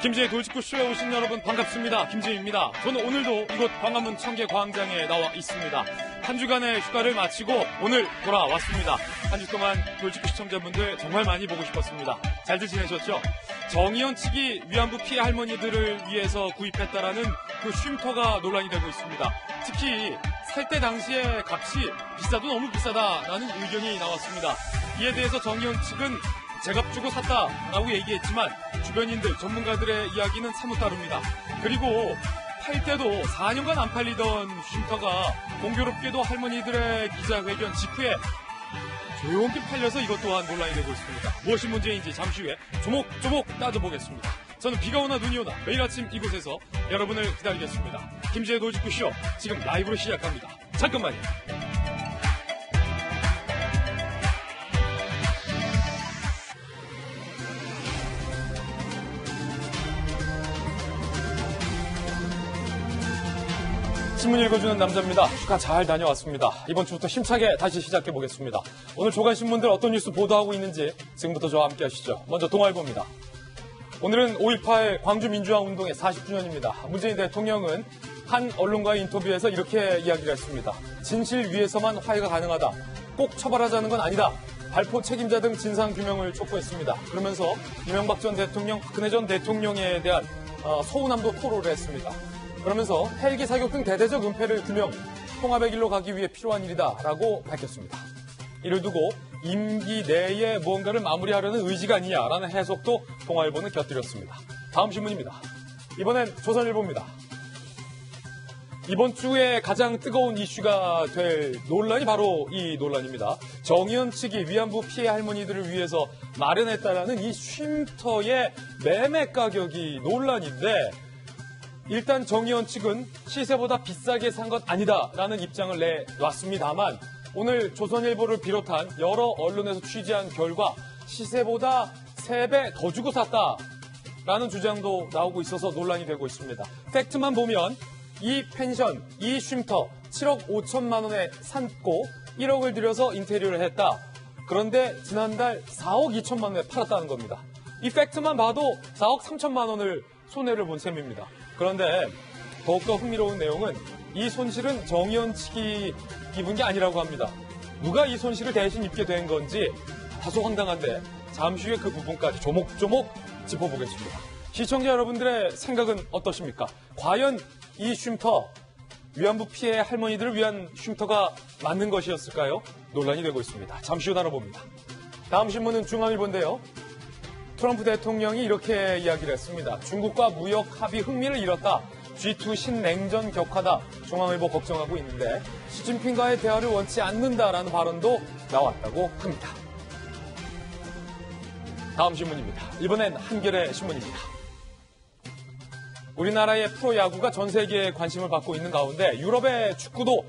김지의 돌직구쇼에 오신 여러분 반갑습니다. 김지혜입니다. 저는 오늘도 이곳 광화문 청계광장에 나와 있습니다. 한 주간의 휴가를 마치고 오늘 돌아왔습니다. 한 주 동안 돌직구 시청자분들 정말 많이 보고 싶었습니다. 잘들 지내셨죠? 정의연 측이 위안부 피해 할머니들을 위해서 구입했다라는 그 쉼터가 논란이 되고 있습니다. 특히 살 때 당시에 값이 비싸도 너무 비싸다라는 의견이 나왔습니다. 이에 대해서 정의연 측은 제값 주고 샀다라고 얘기했지만 주변인들, 전문가들의 이야기는 사뭇 다릅니다. 그리고 팔 때도 4년간 안 팔리던 쉼터가 공교롭게도 할머니들의 기자회견 직후에 조용히 팔려서 이것 또한 논란이 되고 있습니다. 무엇이 문제인지 잠시 후에 조목조목 따져보겠습니다. 저는 비가 오나 눈이 오나 매일 아침 이곳에서 여러분을 기다리겠습니다. 김지의 돌직구쇼 지금 라이브로 시작합니다. 잠깐만요. 신문 읽어주는 남자입니다. 휴가 잘 다녀왔습니다. 이번 주부터 힘차게 다시 시작해보겠습니다. 오늘 조간신문들 어떤 뉴스 보도하고 있는지 지금부터 저와 함께 하시죠. 먼저 동아일보입니다. 오늘은 5.18 광주민주화운동의 40주년입니다. 문재인 대통령은 한 언론과의 인터뷰에서 이렇게 이야기를 했습니다. 진실 위에서만 화해가 가능하다. 꼭 처벌하자는 건 아니다. 발포 책임자 등 진상규명을 촉구했습니다. 그러면서 이명박 전 대통령, 박근혜 전 대통령에 대한 서운함도 토로를 했습니다. 그러면서 헬기 사격 등 대대적 은폐를 규명, 통합의 길로 가기 위해 필요한 일이다라고 밝혔습니다. 이를 두고 임기 내에 무언가를 마무리하려는 의지가 아니냐라는 해석도 동아일보는 곁들였습니다. 다음 신문입니다. 이번엔 조선일보입니다. 이번 주에 가장 뜨거운 이슈가 될 논란이 바로 이 논란입니다. 정의연 측이 위안부 피해 할머니들을 위해서 마련했다라는 이 쉼터의 매매 가격이 논란인데 일단 정의연 측은 시세보다 비싸게 산 것 아니다라는 입장을 내놨습니다만 오늘 조선일보를 비롯한 여러 언론에서 취재한 결과 시세보다 3배 더 주고 샀다라는 주장도 나오고 있어서 논란이 되고 있습니다. 팩트만 보면 이 펜션, 이 쉼터 7억 5천만 원에 샀고 1억을 들여서 인테리어를 했다. 그런데 지난달 4억 2천만 원에 팔았다는 겁니다. 이 팩트만 봐도 4억 3천만 원을 손해를 본 셈입니다. 그런데 더욱더 흥미로운 내용은 이 손실은 정의연 측이 입은 게 아니라고 합니다. 누가 이 손실을 대신 입게 된 건지 다소 황당한데 잠시 후에 그 부분까지 조목조목 짚어보겠습니다. 시청자 여러분들의 생각은 어떠십니까? 과연 이 쉼터, 위안부 피해 할머니들을 위한 쉼터가 맞는 것이었을까요? 논란이 되고 있습니다. 잠시 후 다뤄봅니다. 다음 신문은 중앙일보인데요. 트럼프 대통령이 이렇게 이야기를 했습니다. 중국과 무역 합의 흥미를 잃었다. G2 신냉전 격화다. 중앙일보 걱정하고 있는데 시진핑과의 대화를 원치 않는다라는 발언도 나왔다고 합니다. 다음 신문입니다. 이번엔 한겨레 신문입니다. 우리나라의 프로야구가 전 세계에 관심을 받고 있는 가운데 유럽의 축구도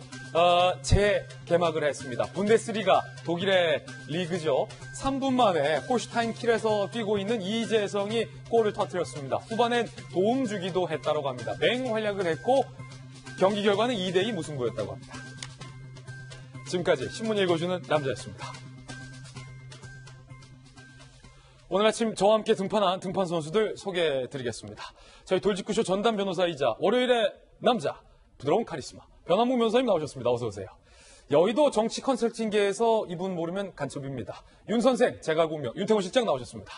재개막을 했습니다. 분데스리가 독일의 리그죠. 3분 만에 홀슈타인 킬에서 뛰고 있는 이재성이 골을 터뜨렸습니다. 후반엔 도움 주기도 했다고 합니다. 맹활약을 했고 경기 결과는 2대2 무승부였다고 합니다. 지금까지 신문 읽어주는 남자였습니다. 오늘 아침 저와 함께 등판한 등판 선수들 소개해드리겠습니다. 저희 돌직구쇼 전담 변호사이자 월요일의 남자, 부드러운 카리스마 변한무 변호사님 나오셨습니다. 어서 오세요. 여의도 정치 컨설팅계에서 이분 모르면 간첩입니다. 윤 선생, 제갈공명 윤태곤 실장 나오셨습니다.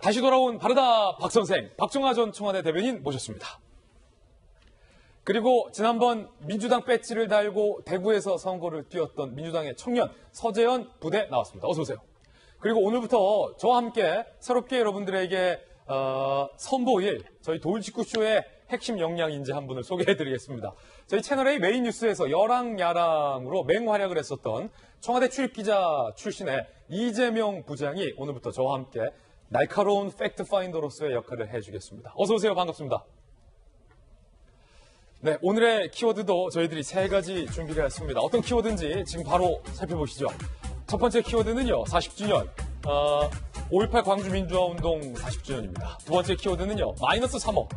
다시 돌아온 바르다 박 선생, 박종하 전 청와대 대변인 모셨습니다. 그리고 지난번 민주당 배지를 달고 대구에서 선거를 뛰었던 민주당의 청년 서재현 부대 나왔습니다. 어서 오세요. 그리고 오늘부터 저와 함께 새롭게 여러분들에게 선보일 저희 돌직구쇼의 핵심 역량 인재 한 분을 소개해드리겠습니다. 저희 채널A 메인 뉴스에서 여랑야랑으로 맹활약을 했었던 청와대 출입기자 출신의 이재명 부장이 오늘부터 저와 함께 날카로운 팩트파인더로서의 역할을 해주겠습니다. 어서 오세요. 반갑습니다. 네, 오늘의 키워드도 저희들이 3가지 준비를 했습니다. 어떤 키워드인지 지금 바로 살펴보시죠. 첫 번째 키워드는요, 40주년, 5.18 광주민주화운동 40주년입니다. 두 번째 키워드는요, 마이너스 3억.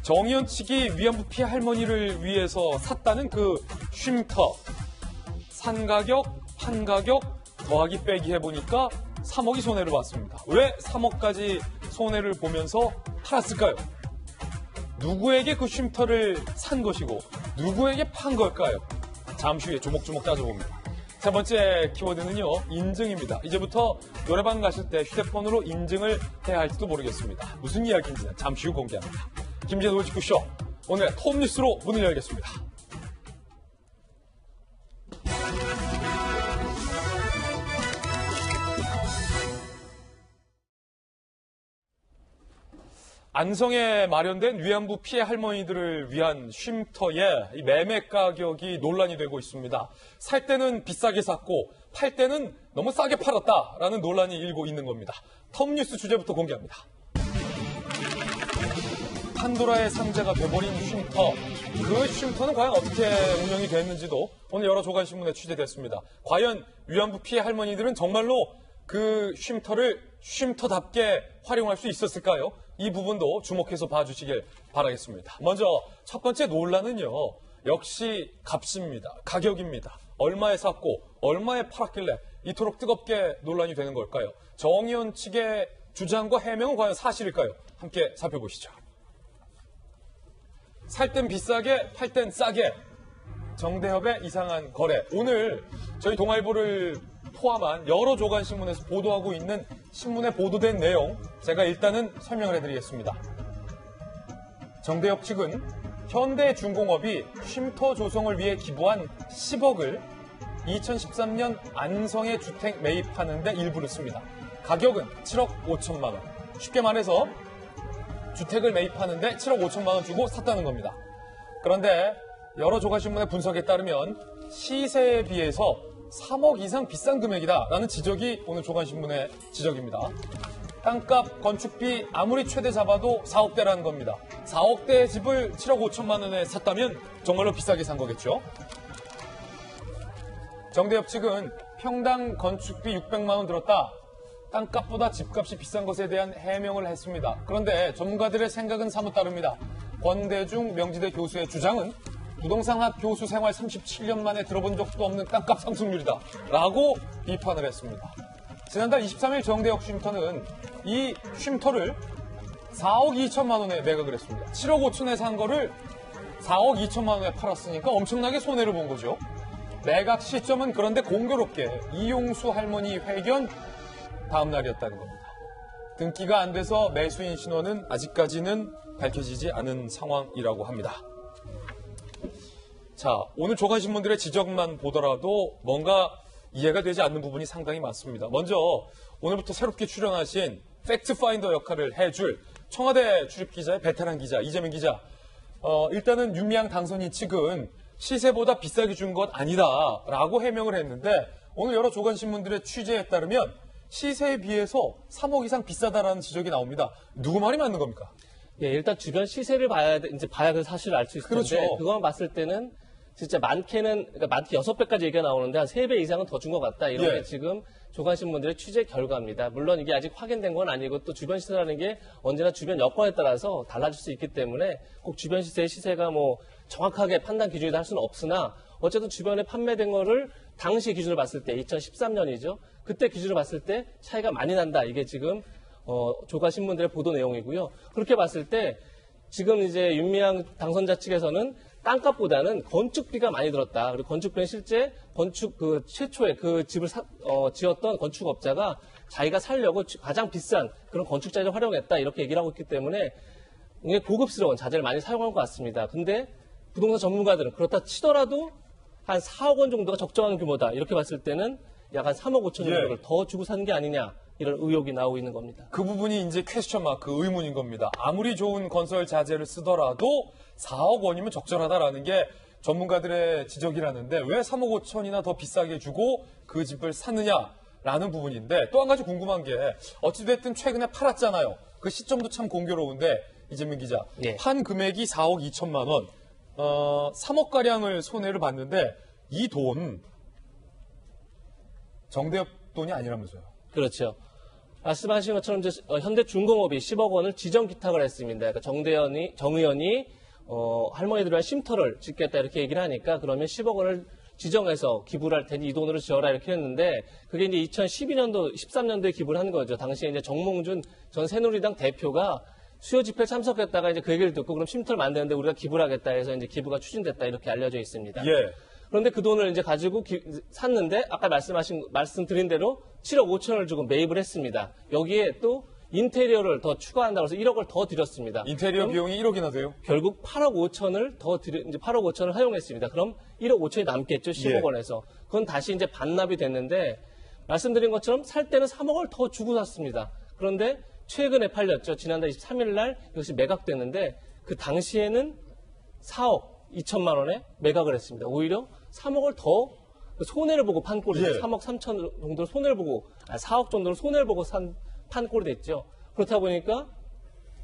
정의연 측이 위안부 피해 할머니를 위해서 샀다는 그 쉼터. 산 가격, 판 가격, 더하기 빼기 해보니까 3억이 손해를 봤습니다. 왜 3억까지 손해를 보면서 팔았을까요? 누구에게 그 쉼터를 산 것이고 누구에게 판 걸까요? 잠시 후에 조목조목 따져봅니다. 세 번째 키워드는요, 인증입니다. 이제부터 노래방 가실 때 휴대폰으로 인증을 해야 할지도 모르겠습니다. 무슨 이야기인지는 잠시 후 공개합니다. 김재도의 직구쇼, 오늘의 톱뉴스로 문을 열겠습니다. 안성에 마련된 위안부 피해 할머니들을 위한 쉼터에 이 매매 가격이 논란이 되고 있습니다. 살 때는 비싸게 샀고 팔 때는 너무 싸게 팔았다라는 논란이 일고 있는 겁니다. 톱뉴스 주제부터 공개합니다. 판도라의 상자가 돼버린 쉼터. 그 쉼터는 과연 어떻게 운영이 됐는지도 오늘 여러 조간신문에 취재됐습니다. 과연 위안부 피해 할머니들은 정말로 그 쉼터를 쉼터답게 활용할 수 있었을까요? 이 부분도 주목해서 봐주시길 바라겠습니다. 먼저 첫 번째 논란은요, 역시 값입니다. 가격입니다. 얼마에 샀고 얼마에 팔았길래 이토록 뜨겁게 논란이 되는 걸까요? 정의원 측의 주장과 해명은 과연 사실일까요? 함께 살펴보시죠. 살 땐 비싸게, 팔 땐 싸게. 정대협의 이상한 거래. 오늘 저희 동아일보를 포함한 여러 조간신문에서 보도하고 있는 신문에 보도된 내용, 제가 일단은 설명을 해드리겠습니다. 정대협 측은 현대중공업이 쉼터 조성을 위해 기부한 10억을 2013년 안성에 주택 매입하는데 일부를 씁니다. 가격은 7억 5천만 원. 쉽게 말해서 주택을 매입하는데 7억 5천만 원 주고 샀다는 겁니다. 그런데 여러 조간신문의 분석에 따르면 시세에 비해서 3억 이상 비싼 금액이다라는 지적이 오늘 조간신문의 지적입니다. 땅값, 건축비 아무리 최대 잡아도 4억대라는 겁니다. 4억대의 집을 7억 5천만 원에 샀다면 정말로 비싸게 산 거겠죠. 정대협 측은 평당 건축비 600만 원 들었다. 땅값보다 집값이 비싼 것에 대한 해명을 했습니다. 그런데 전문가들의 생각은 사뭇 다릅니다. 권대중 명지대 교수의 주장은 부동산학 교수 생활 37년 만에 들어본 적도 없는 땅값 상승률이다 라고 비판을 했습니다. 지난달 23일 정대협 쉼터는 이 쉼터를 4억 2천만 원에 매각을 했습니다. 7억 5천에 산 거를 4억 2천만 원에 팔았으니까 엄청나게 손해를 본 거죠. 매각 시점은 그런데 공교롭게 이용수 할머니 회견 다음 날이었다는 겁니다. 등기가 안 돼서 매수인 신원은 아직까지는 밝혀지지 않은 상황이라고 합니다. 자, 오늘 조간신문들의 지적만 보더라도 뭔가 이해가 되지 않는 부분이 상당히 많습니다. 먼저 오늘부터 새롭게 출연하신 팩트파인더 역할을 해줄 청와대 출입기자의 베테랑 기자 이재명 기자. 일단은 윤미향 당선인 측은 시세보다 비싸게 준 것 아니다라고 해명을 했는데 오늘 여러 조간신문들의 취재에 따르면 시세에 비해서 3억 이상 비싸다라는 지적이 나옵니다. 누구 말이 맞는 겁니까? 예, 일단 주변 시세를 봐야 그 사실을 알 수 있을 텐데 그렇죠. 그거만 봤을 때는 진짜 그러니까 많게 6배까지 얘기가 나오는데 한 3배 이상은 더 준 것 같다. 이런 게 지금 조간신문들의 취재 결과입니다. 물론 이게 아직 확인된 건 아니고 또 주변 시세라는 게 언제나 주변 여건에 따라서 달라질 수 있기 때문에 꼭 주변 시세의 시세가 뭐 정확하게 판단 기준이다 할 수는 없으나 어쨌든 주변에 판매된 거를 당시 기준으로 봤을 때 2013년이죠. 그때 기준으로 봤을 때 차이가 많이 난다. 이게 지금 조간신문들의 보도 내용이고요. 그렇게 봤을 때 지금 이제 윤미향 당선자 측에서는 땅값보다는 건축비가 많이 들었다. 그리고 건축비는 실제 최초에 그 집을 지었던 건축업자가 자기가 살려고 가장 비싼 그런 건축자재를 활용했다. 이렇게 얘기를 하고 있기 때문에 이게 고급스러운 자재를 많이 사용한 것 같습니다. 근데 부동산 전문가들은 그렇다 치더라도 한 4억 원 정도가 적정한 규모다. 이렇게 봤을 때는 약 한 3억 5천 정도를 더 주고 산 게 아니냐. 이런 의혹이 나오고 있는 겁니다. 그 부분이 이제 퀘스천 마크 의문인 겁니다. 아무리 좋은 건설 자재를 쓰더라도 4억 원이면 적절하다라는 게 전문가들의 지적이라는데 왜 3억 5천이나 더 비싸게 주고 그 집을 샀느냐라는 부분인데 또 한 가지 궁금한 게 어찌됐든 최근에 팔았잖아요. 그 시점도 참 공교로운데 이재명 기자. 예. 판 금액이 4억 2천만 원. 3억가량을 손해를 봤는데 이 돈 정대협 돈이 아니라면서요. 그렇죠. 말씀하신 것처럼 이제 현대중공업이 10억 원을 지정 기탁을 했습니다. 그러니까 정 의원이 할머니들을 위한 쉼터를 짓겠다 이렇게 얘기를 하니까 그러면 10억 원을 지정해서 기부를 할 테니 이 돈으로 지어라 이렇게 했는데 그게 이제 2012년도, 13년도에 기부를 한 거죠. 당시에 이제 정몽준 전 새누리당 대표가 수요 집회에 참석했다가 이제 그 얘기를 듣고 그럼 쉼터를 만드는데 우리가 기부를 하겠다 해서 이제 기부가 추진됐다 이렇게 알려져 있습니다. 예. 그런데 그 돈을 이제 가지고 샀는데 아까 말씀드린 대로 7억 5천을 주고 매입을 했습니다. 여기에 또 인테리어를 더 추가한다고 해서 1억을 더 들였습니다. 인테리어 비용이 1억이나 돼요? 결국 8억 5천을 이제 8억 5천을 허용했습니다. 그럼 1억 5천이 남겠죠. 10억 예. 원에서. 그건 다시 이제 반납이 됐는데 말씀드린 것처럼 살 때는 3억을 더 주고 샀습니다. 그런데 최근에 팔렸죠. 지난달 23일 날 이것이 매각됐는데 그 당시에는 4억 2천만 원에 매각을 했습니다. 오히려 3억을 더 손해를 보고 판 꼴이 예. 3억 3천 정도를 손해를 보고 4억 정도를 손해를 보고 판 꼴이 됐죠. 그렇다 보니까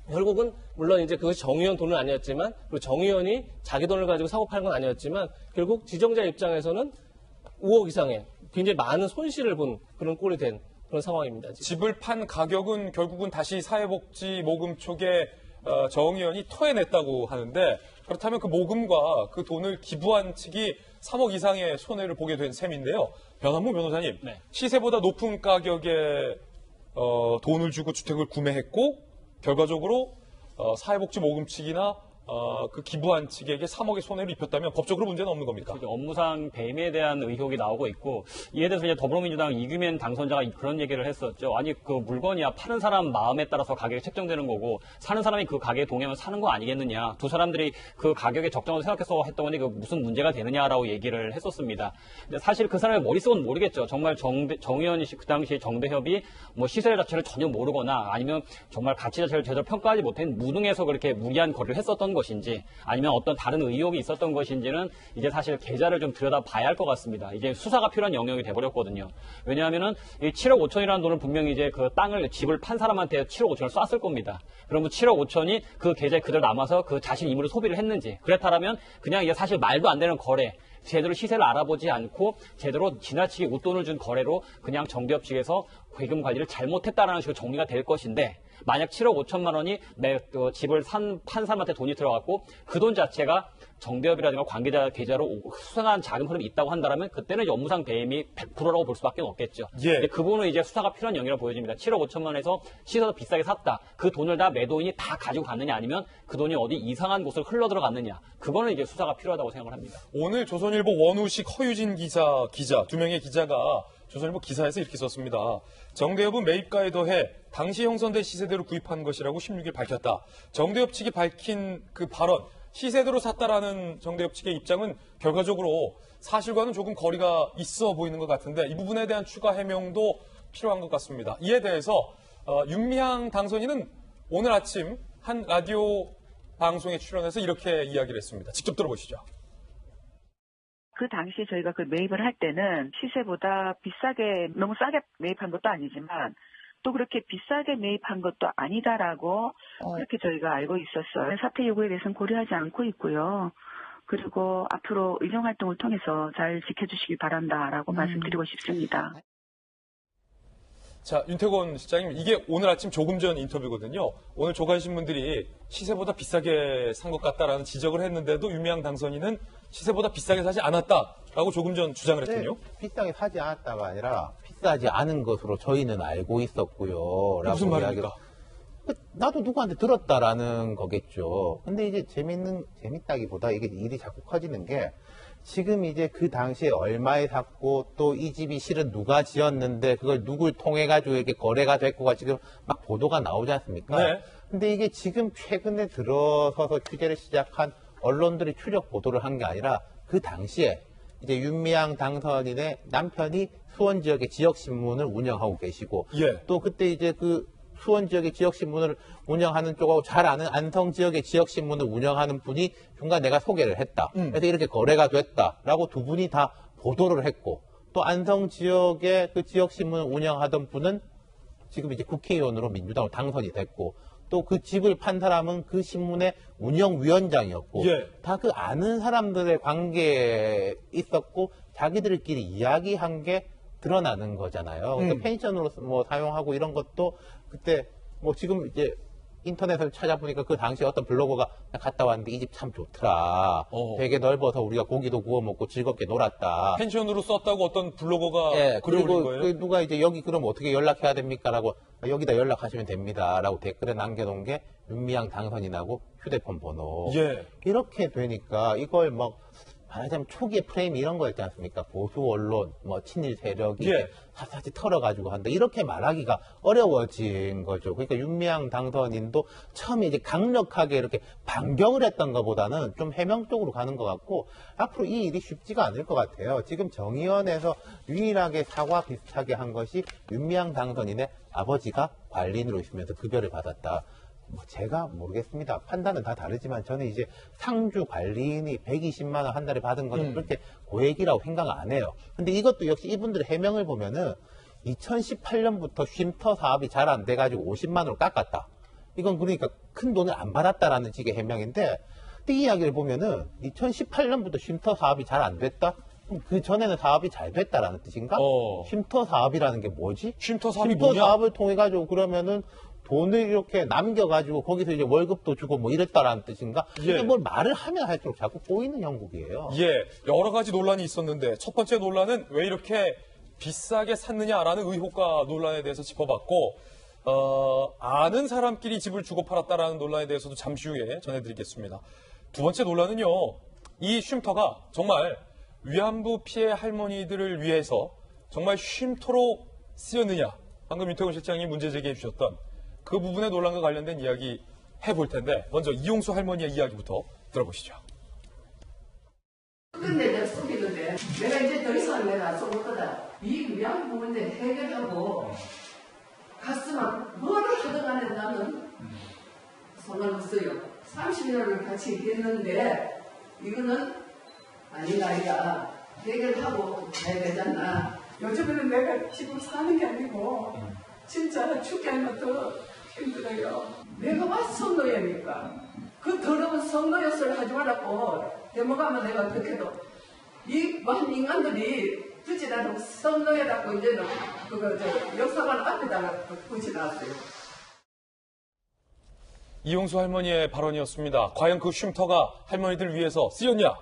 결국은 물론 이제 그것이 정 의원 돈은 아니었지만 그리고 정 의원이 자기 돈을 가지고 사고 팔 건 아니었지만 결국 지정자 입장에서는 5억 이상의 굉장히 많은 손실을 본 그런 꼴이 된 그런 상황입니다. 지금. 집을 판 가격은 결국은 다시 사회복지 모금 쪽에 정 의원이 토해냈다고 하는데 그렇다면 그 모금과 그 돈을 기부한 측이 3억 이상의 손해를 보게 된 셈인데요. 변한무 변호사님, 네. 시세보다 높은 가격에 돈을 주고 주택을 구매했고 결과적으로 사회복지 모금 측이나 그 기부한 측에게 3억의 손해를 입혔다면 법적으로 문제는 없는 겁니까? 업무상 배임에 대한 의혹이 나오고 있고 이에 대해서 이제 더불어민주당 이규민 당선자가 그런 얘기를 했었죠. 아니 그 물건이야 파는 사람 마음에 따라서 가격이 책정되는 거고 사는 사람이 그 가격에 동의하면 사는 거 아니겠느냐. 두 사람들이 그 가격에 적정을 생각해서 했던 건데 그 무슨 문제가 되느냐라고 얘기를 했었습니다. 근데 사실 그 사람의 머릿속은 모르겠죠. 정말 정 의원이 그 당시 정대협이 뭐 시세 자체를 전혀 모르거나 아니면 정말 가치 자체를 제대로 평가하지 못한 무능해서 그렇게 무리한 거래를 했었던 것인지 아니면 어떤 다른 의혹이 있었던 것인지는 이제 사실 계좌를 좀 들여다봐야 할 것 같습니다. 이제 수사가 필요한 영역이 돼버렸거든요. 왜냐하면은 이 7억 5천이라는 돈을 분명히 이제 그 집을 판 사람한테 7억 5천을 쐈을 겁니다. 그러면 7억 5천이 그 계좌에 그대로 남아서 그 자신 임의로 소비를 했는지 그렇다면 그냥 이게 사실 말도 안 되는 거래 제대로 시세를 알아보지 않고 제대로 지나치게 웃돈을 준 거래로 그냥 정대협 측에서 괴금 관리를 잘못했다라는 식으로 정리가 될 것인데 만약 7억 5천만 원이 집을 판 사람한테 돈이 들어갔고 그 돈 자체가 정대협이라든가 관계자 계좌로 수상한 자금 흐름이 있다고 한다면 그때는 업무상 배임이 100%라고 볼 수밖에 없겠죠. 예. 근데 그 부분은 이제 수사가 필요한 영역이라고 보여집니다. 7억 5천만 원에서 시세도 비싸게 샀다. 그 돈을 다 매도인이 다 가지고 갔느냐 아니면 그 돈이 어디 이상한 곳으로 흘러 들어갔느냐. 그거는 이제 수사가 필요하다고 생각을 합니다. 오늘 조선일보 원우식 허유진 기자 두 명의 기자가 조선일보 기사에서 이렇게 썼습니다. 정대협은 매입가에 더해 당시 형성된 시세대로 구입한 것이라고 16일 밝혔다. 정대협 측이 밝힌 그 발언, 시세대로 샀다라는 정대협 측의 입장은 결과적으로 사실과는 조금 거리가 있어 보이는 것 같은데 이 부분에 대한 추가 해명도 필요한 것 같습니다. 이에 대해서 윤미향 당선인은 오늘 아침 한 라디오 방송에 출연해서 이렇게 이야기를 했습니다. 직접 들어보시죠. 그 당시에 저희가 그 매입을 할 때는 시세보다 비싸게, 너무 싸게 매입한 것도 아니지만 또 그렇게 비싸게 매입한 것도 아니다라고 그렇게 저희가 알고 있었어요. 사퇴 요구에 대해서는 고려하지 않고 있고요. 그리고 앞으로 의정활동을 통해서 잘 지켜주시기 바란다라고 말씀드리고 싶습니다. 자, 윤태곤 실장님, 이게 오늘 아침 조금 전 인터뷰거든요. 오늘 조간신문들이 시세보다 비싸게 산 것 같다라는 지적을 했는데도 윤미향 당선인은 시세보다 비싸게 사지 않았다라고 조금 전 주장을 했군요. 네, 비싸게 사지 않았다가 아니라 비싸지 않은 것으로 저희는 알고 있었고요. 무슨 말입니까? 나도 누구한테 들었다라는 거겠죠. 근데 이제 재밌다기보다 이게 일이 자꾸 커지는 게 지금 이제 그 당시에 얼마에 샀고 또 이 집이 실은 누가 지었는데 그걸 누굴 통해 가지고 이렇게 거래가 됐고가 지금 막 보도가 나오지 않습니까? 네. 근데 이게 지금 최근에 들어서서 취재를 시작한 언론들이 추적 보도를 한 게 아니라 그 당시에 이제 윤미향 당선인의 남편이 수원 지역의 지역신문을 운영하고 계시고 예. 또 그때 이제 그 수원 지역의 지역신문을 운영하는 쪽하고 잘 아는 안성 지역의 지역신문을 운영하는 분이 중간 내가 소개를 했다. 그래서 이렇게 거래가 됐다라고 두 분이 다 보도를 했고 또 안성 지역의 그 지역신문을 운영하던 분은 지금 이제 국회의원으로 민주당으로 당선이 됐고 또 그 집을 판 사람은 그 신문의 운영위원장이었고 예. 다 그 아는 사람들의 관계에 있었고 자기들끼리 이야기한 게 드러나는 거잖아요. 그러니까 펜션으로 뭐 사용하고 이런 것도 그때 뭐 지금 이제 인터넷을 찾아보니까 그 당시 어떤 블로거가 갔다 왔는데 이 집 참 좋더라. 되게 넓어서 우리가 고기도 구워 먹고 즐겁게 놀았다. 펜션으로 썼다고 어떤 블로거가 예, 글을 올린 그리고 거예요? 그 누가 이제 여기 그럼 어떻게 연락해야 됩니까? 라고 여기다 연락하시면 됩니다. 라고 댓글에 남겨놓은 게 윤미향 당선인하고 휴대폰 번호. 예. 이렇게 되니까 이걸 막 말하자면 초기의 프레임이 이런 거였지 않습니까? 보수 언론, 뭐 친일 세력이 예. 사사지 털어가지고 한다. 이렇게 말하기가 어려워진 거죠. 그러니까 윤미향 당선인도 처음에 이제 강력하게 이렇게 반격을 했던 것보다는 좀 해명 쪽으로 가는 것 같고 앞으로 이 일이 쉽지가 않을 것 같아요. 지금 정의원에서 유일하게 사과 비슷하게 한 것이 윤미향 당선인의 아버지가 관리인으로 있으면서 급여를 받았다. 뭐 제가 모르겠습니다. 판단은 다 다르지만 저는 이제 상주 관리인이 120만 원 한 달에 받은 건 그렇게 고액이라고 생각 안 해요. 근데 이것도 역시 이분들의 해명을 보면은 2018년부터 쉼터 사업이 잘 안 돼가지고 50만 원을 깎았다. 이건 그러니까 큰 돈을 안 받았다라는 식의 해명인데 근데 이 이야기를 보면은 2018년부터 쉼터 사업이 잘 안 됐다? 그럼 그 전에는 사업이 잘 됐다라는 뜻인가? 쉼터 사업이라는 게 뭐지? 쉼터 사업이 쉼터 뭐냐? 사업을 통해 가지고 그러면은 돈을 이렇게 남겨가지고 거기서 이제 월급도 주고 뭐 이랬다라는 뜻인가? 예. 이게 뭘 말을 하면 할수록 자꾸 꼬이는 형국이에요. 예, 여러 가지 논란이 있었는데 첫 번째 논란은 왜 이렇게 비싸게 샀느냐라는 의혹과 논란에 대해서 짚어봤고 아는 사람끼리 집을 주고 팔았다라는 논란에 대해서도 잠시 후에 전해드리겠습니다. 두 번째 논란은요, 이 쉼터가 정말 위안부 피해 할머니들을 위해서 정말 쉼터로 쓰였느냐? 방금 윤태곤 실장이 문제 제기해 주셨던 그 부분의 논란과 관련된 이야기 해볼 텐데 먼저 이용수 할머니의 이야기부터 들어보시죠. 근데 내가 속이는데 내가 이제 더 이상 내가 속을 거다. 이 위안부 문제 해결하고 갔으면 뭐를 하든 간에 나는 상관없어요. 30년을 같이 있겠는데 이거는 아니다. 해결하고 가야 되잖아. 요즘에는 내가 지금 사는 게 아니고 진짜 죽게 하면 더 힘들어요. 내가 왜 성노예입니까? 그 더러운 성노예를 하지 말라고 대목하면 내가 어떻게도 이 많은 인간들이 굳이 나는 성노예라고 이제는 그거 역사관 앞에다가 붙여놨어요. 이용수 할머니의 발언이었습니다. 과연 그 쉼터가 할머니들 위해서 쓰였냐?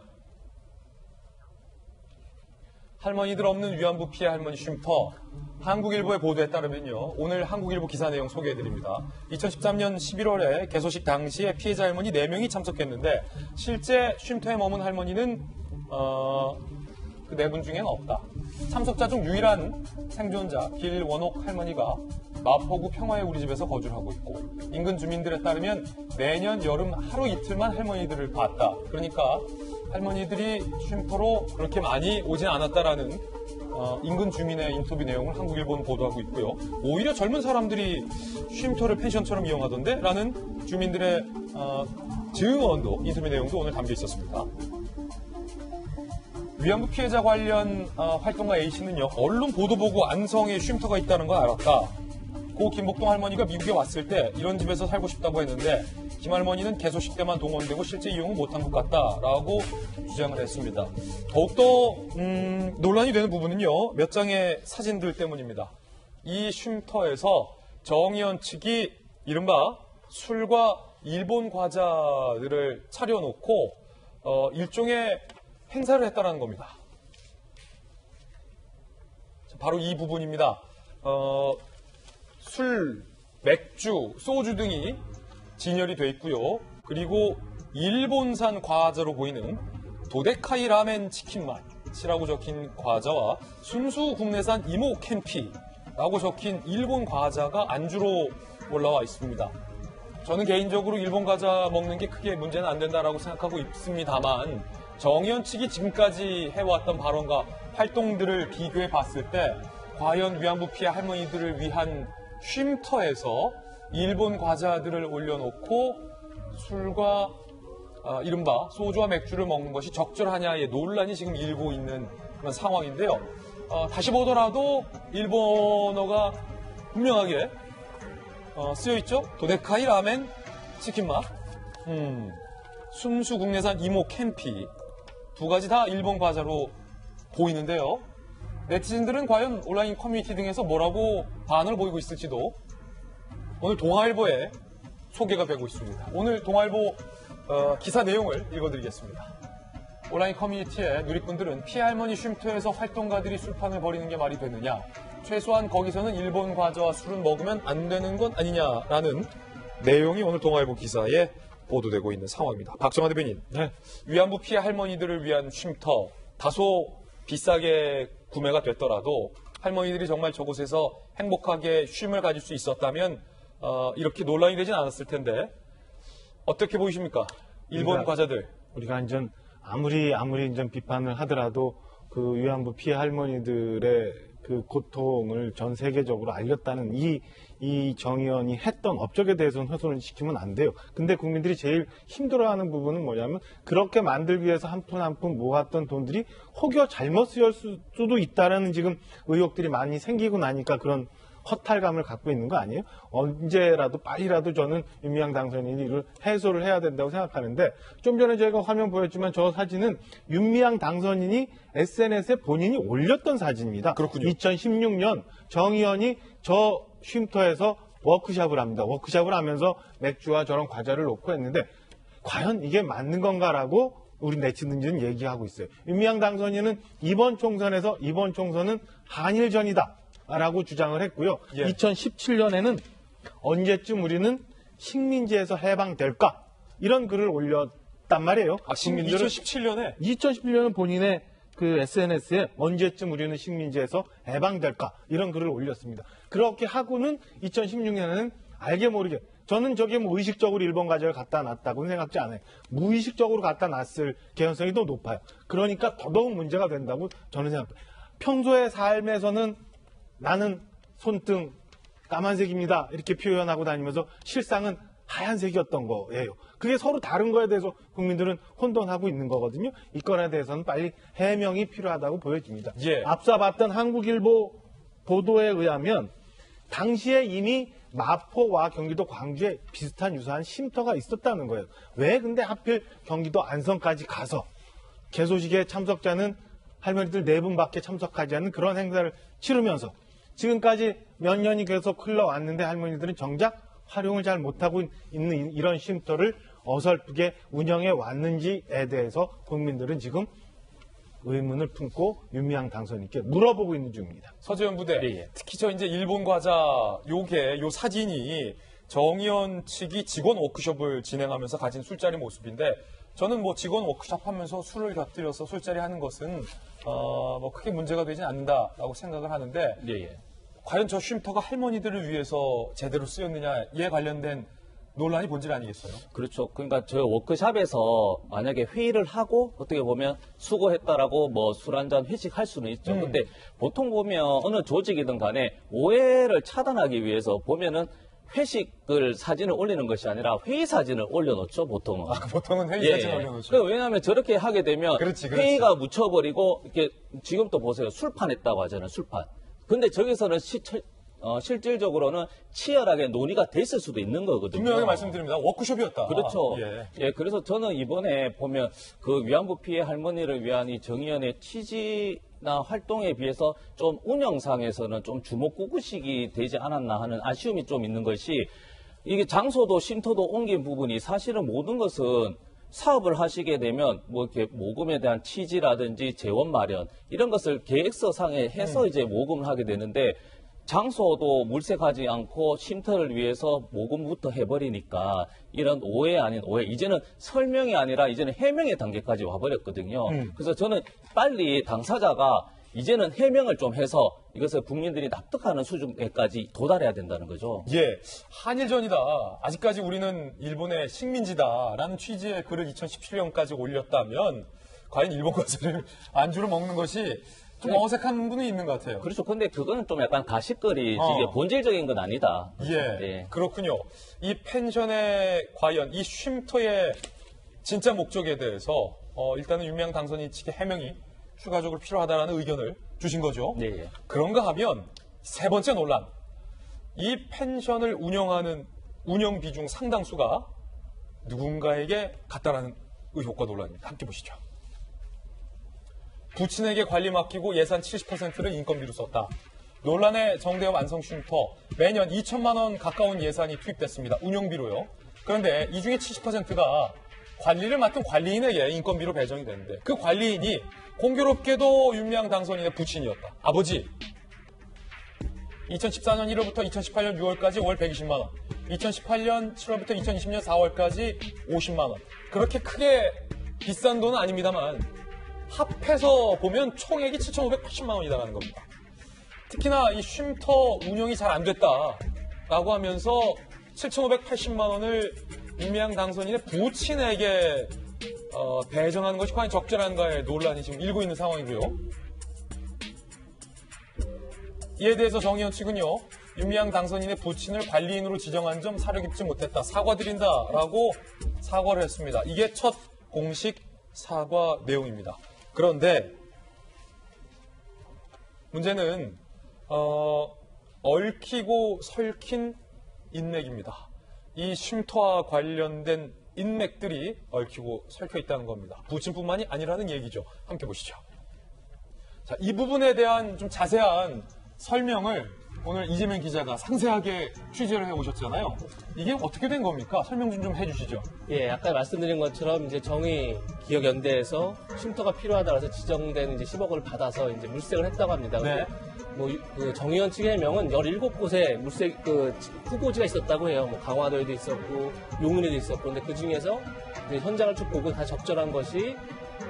할머니들 없는 위안부 피해 할머니 쉼터. 한국일보의 보도에 따르면요, 오늘 한국일보 기사 내용 소개해드립니다. 2013년 11월에 개소식 당시에 피해자 할머니 4명이 참석했는데 실제 쉼터에 머문 할머니는 그 4분 중에는 없다. 참석자 중 유일한 생존자 길원옥 할머니가 마포구 평화의 우리 집에서 거주를 하고 있고 인근 주민들에 따르면 매년 여름 하루 이틀만 할머니들을 봤다. 그러니까 할머니들이 쉼터로 그렇게 많이 오진 않았다라는 인근 주민의 인터뷰 내용을 한국일보는 보도하고 있고요. 오히려 젊은 사람들이 쉼터를 펜션처럼 이용하던데? 라는 주민들의 증언도, 인터뷰 내용도 오늘 담겨 있었습니다. 위안부 피해자 관련 활동가 A씨는요, 언론 보도 보고 안성에 쉼터가 있다는 걸 알았다. 고 김복동 할머니가 미국에 왔을 때 이런 집에서 살고 싶다고 했는데 김 할머니는 개소식 때만 동원되고 실제 이용은 못한 것 같다라고 주장을 했습니다. 더욱더 논란이 되는 부분은요, 몇 장의 사진들 때문입니다. 이 쉼터에서 정의원 측이 이른바 술과 일본 과자들을 차려놓고 일종의 행사를 했다는 겁니다. 바로 이 부분입니다. 술, 맥주, 소주 등이 진열이 돼 있고요. 그리고 일본산 과자로 보이는 도데카이 라멘 치킨 맛이라고 적힌 과자와 순수 국내산 이모 캠피라고 적힌 일본 과자가 안주로 올라와 있습니다. 저는 개인적으로 일본 과자 먹는 게 크게 문제는 안 된다라고 생각하고 있습니다만 정의원 측이 지금까지 해왔던 발언과 활동들을 비교해 봤을 때 과연 위안부 피해 할머니들을 위한 쉼터에서 일본 과자들을 올려놓고 술과 이른바 소주와 맥주를 먹는 것이 적절하냐의 논란이 지금 일고 있는 그런 상황인데요. 다시 보더라도 일본어가 분명하게 쓰여있죠. 도데카이 라멘 치킨 맛, 순수 국내산 이모 캠피, 두 가지 다 일본 과자로 보이는데요. 네티즌들은 과연 온라인 커뮤니티 등에서 뭐라고 반응을 보이고 있을지도 오늘 동아일보에 소개가 되고 있습니다. 오늘 동아일보 기사 내용을 읽어드리겠습니다. 온라인 커뮤니티에 누리꾼들은 피할머니 쉼터에서 활동가들이 술판을 벌이는 게 말이 되느냐, 최소한 거기서는 일본 과자와 술은 먹으면 안 되는 건 아니냐라는 내용이 오늘 동아일보 기사에 보도되고 있는 상황입니다. 박정아 대변인, 네. 위안부 피해 할머니들을 위한 쉼터, 다소 비싸게 구매가 됐더라도 할머니들이 정말 저곳에서 행복하게 쉼을 가질 수 있었다면 이렇게 논란이 되진 않았을 텐데 어떻게 보이십니까? 일본 과자들. 우리가 이제 아무리 이제 비판을 하더라도 그 위안부 피해 할머니들의 그 고통을 전 세계적으로 알렸다는 이 정의원이 했던 업적에 대해서는 훼손을 시키면 안 돼요. 근데 국민들이 제일 힘들어하는 부분은 뭐냐면 그렇게 만들기 위해서 한 푼 한 푼 모았던 돈들이 혹여 잘못 쓰였을 수도 있다라는 지금 의혹들이 많이 생기고 나니까 그런 허탈감을 갖고 있는 거 아니에요? 언제라도 빨리라도 저는 윤미향 당선인이 이를 해소를 해야 된다고 생각하는데, 좀 전에 저희가 화면 보였지만 저 사진은 윤미향 당선인이 SNS에 본인이 올렸던 사진입니다. 그렇군요. 2016년 정의원이 저 쉼터에서 워크숍을 합니다. 워크숍을 하면서 맥주와 저런 과자를 놓고 했는데 과연 이게 맞는 건가라고 우리 네티즌들은 얘기하고 있어요. 윤미향 당선인은 이번 총선은 한일전이다 라고 주장을 했고요. 예. 2017년에는 언제쯤 우리는 식민지에서 해방될까? 이런 글을 올렸단 말이에요. 2017년은 본인의 그 SNS에 언제쯤 우리는 식민지에서 해방될까? 이런 글을 올렸습니다. 그렇게 하고는 2016년에는 알게 모르게, 저는 저게 뭐 의식적으로 일본 과자를 갖다 놨다고는 생각지 않아요. 무의식적으로 갖다 놨을 개연성이 더 높아요. 그러니까 더더욱 문제가 된다고 저는 생각해요. 평소의 삶에서는 나는 손등 까만색입니다 이렇게 표현하고 다니면서 실상은 하얀색이었던 거예요. 그게 서로 다른 거에 대해서 국민들은 혼돈하고 있는 거거든요. 이 건에 대해서는 빨리 해명이 필요하다고 보여집니다. 예. 앞서 봤던 한국일보 보도에 의하면 당시에 이미 마포와 경기도 광주에 비슷한 유사한 쉼터가 있었다는 거예요. 왜 근데 하필 경기도 안성까지 가서 개소식의 참석자는 할머니들 4분밖에 참석하지 않는 그런 행사를 치르면서 지금까지 몇 년이 계속 흘러왔는데 할머니들은 정작 활용을 잘 못하고 있는 이런 쉼터를 어설프게 운영해 왔는지에 대해서 국민들은 지금 의문을 품고 윤미향 당선인께 물어보고 있는 중입니다. 서재현 부대, 예. 특히 저 이제 일본 과자 요 사진이 정의원 측이 직원 워크숍을 진행하면서 가진 술자리 모습인데, 저는 뭐 직원 워크숍 하면서 술을 곁들여서 술자리 하는 것은 뭐 크게 문제가 되지 않는다라고 생각을 하는데, 예. 과연 저 쉼터가 할머니들을 위해서 제대로 쓰였느냐에 관련된 논란이 본질 아니겠어요? 그렇죠. 그러니까 저 워크숍에서 만약에 회의를 하고 어떻게 보면 수고했다라고 뭐 술 한잔 회식할 수는 있죠. 근데 보통 보면 어느 조직이든 간에 오해를 차단하기 위해서 보면은 회식을 사진을 올리는 것이 아니라 회의 사진을 올려놓죠, 보통은. 보통은 회의 사진 올려놓죠. 그러니까 왜냐하면 저렇게 하게 되면 그렇지. 회의가 묻혀버리고 이렇게 지금 또 보세요. 술판 했다고 하잖아요, 술판. 근데 저기서는 실질적으로는 치열하게 논의가 됐을 수도 있는 거거든요. 분명하게 말씀드립니다. 워크숍이었다. 그렇죠. 예. 그래서 저는 이번에 보면 그 위안부 피해 할머니를 위한 이 정의연의 취지나 활동에 비해서 좀 운영상에서는 좀 주먹구구식이 되지 않았나 하는 아쉬움이 좀 있는 것이, 이게 장소도 쉼터도 옮긴 부분이 사실은 모든 것은 사업을 하시게 되면 뭐 이렇게 모금에 대한 취지라든지 재원 마련 이런 것을 계획서상에 해서 이제 모금을 하게 되는데, 장소도 물색하지 않고 쉼터를 위해서 모금부터 해버리니까 이런 오해 아닌 오해, 이제는 설명이 아니라 이제는 해명의 단계까지 와버렸거든요. 그래서 저는 빨리 당사자가 이제는 해명을 좀 해서 이것을 국민들이 납득하는 수준에까지 도달해야 된다는 거죠. 예, 한일전이다. 아직까지 우리는 일본의 식민지다라는 취지의 글을 2017년까지 올렸다면 과연 일본 과자를 안주로 먹는 것이 좀 어색한 분이 있는 것 같아요. 그렇죠. 근데 그거는 좀 약간 가십거리지 이게 본질적인 건 아니다. 예, 네. 그렇군요. 이 펜션의 과연 이 쉼터의 진짜 목적에 대해서 일단은 윤미향 당선인 측의 해명이 추가적으로 필요하다는 의견을 주신 거죠. 네. 그런가 하면 세 번째 논란. 이 펜션을 운영하는 운영 비중 상당수가 누군가에게 갔다라는 의혹과 논란입니다. 함께 보시죠. 부친에게 관리 맡기고 예산 70%를 인건비로 썼다. 논란의 정대협 안성쉼터 매년 2천만 원 가까운 예산이 투입됐습니다. 운영비로요. 그런데 이 중에 70%가 관리를 맡은 관리인에게 인건비로 배정이 되는데 그 관리인이 공교롭게도 윤미향 당선인의 부친이었다. 아버지. 2014년 1월부터 2018년 6월까지 월 120만 원. 2018년 7월부터 2020년 4월까지 50만 원. 그렇게 크게 비싼 돈은 아닙니다만 합해서 보면 총액이 7,580만 원이 나가는 겁니다. 특히나 이 쉼터 운영이 잘 안 됐다라고 하면서 7,580만 원을 윤미향 당선인의 부친에게 배정하는 것이 과연 적절한가의 논란이 지금 일고 있는 상황이고요. 이에 대해서 정의원 측은요, 윤미향 당선인의 부친을 관리인으로 지정한 점 사려 깊지 못했다. 사과드린다라고 사과를 했습니다. 이게 첫 공식 사과 내용입니다. 그런데 문제는 얽히고 설킨 인맥입니다. 이 쉼터와 관련된 인맥들이 얽히고 설켜 있다는 겁니다. 부친뿐만이 아니라는 얘기죠. 함께 보시죠. 자, 이 부분에 대한 좀 자세한 설명을 오늘 이재명 기자가 상세하게 취재를 해오셨잖아요. 이게 어떻게 된 겁니까? 설명 좀 해주시죠. 예, 아까 말씀드린 것처럼 이제 정의기억연대에서 쉼터가 필요하다고 해서 지정된 이제 10억을 받아서 이제 물색을 했다고 합니다. 네. 그 정의원 측의 해명은 17곳에 물색 후보지가 있었다고 해요. 뭐 강화도에도 있었고 용인에도 있었고, 그런데 그 중에서 이제 현장을 쭉 보고 다 적절한 것이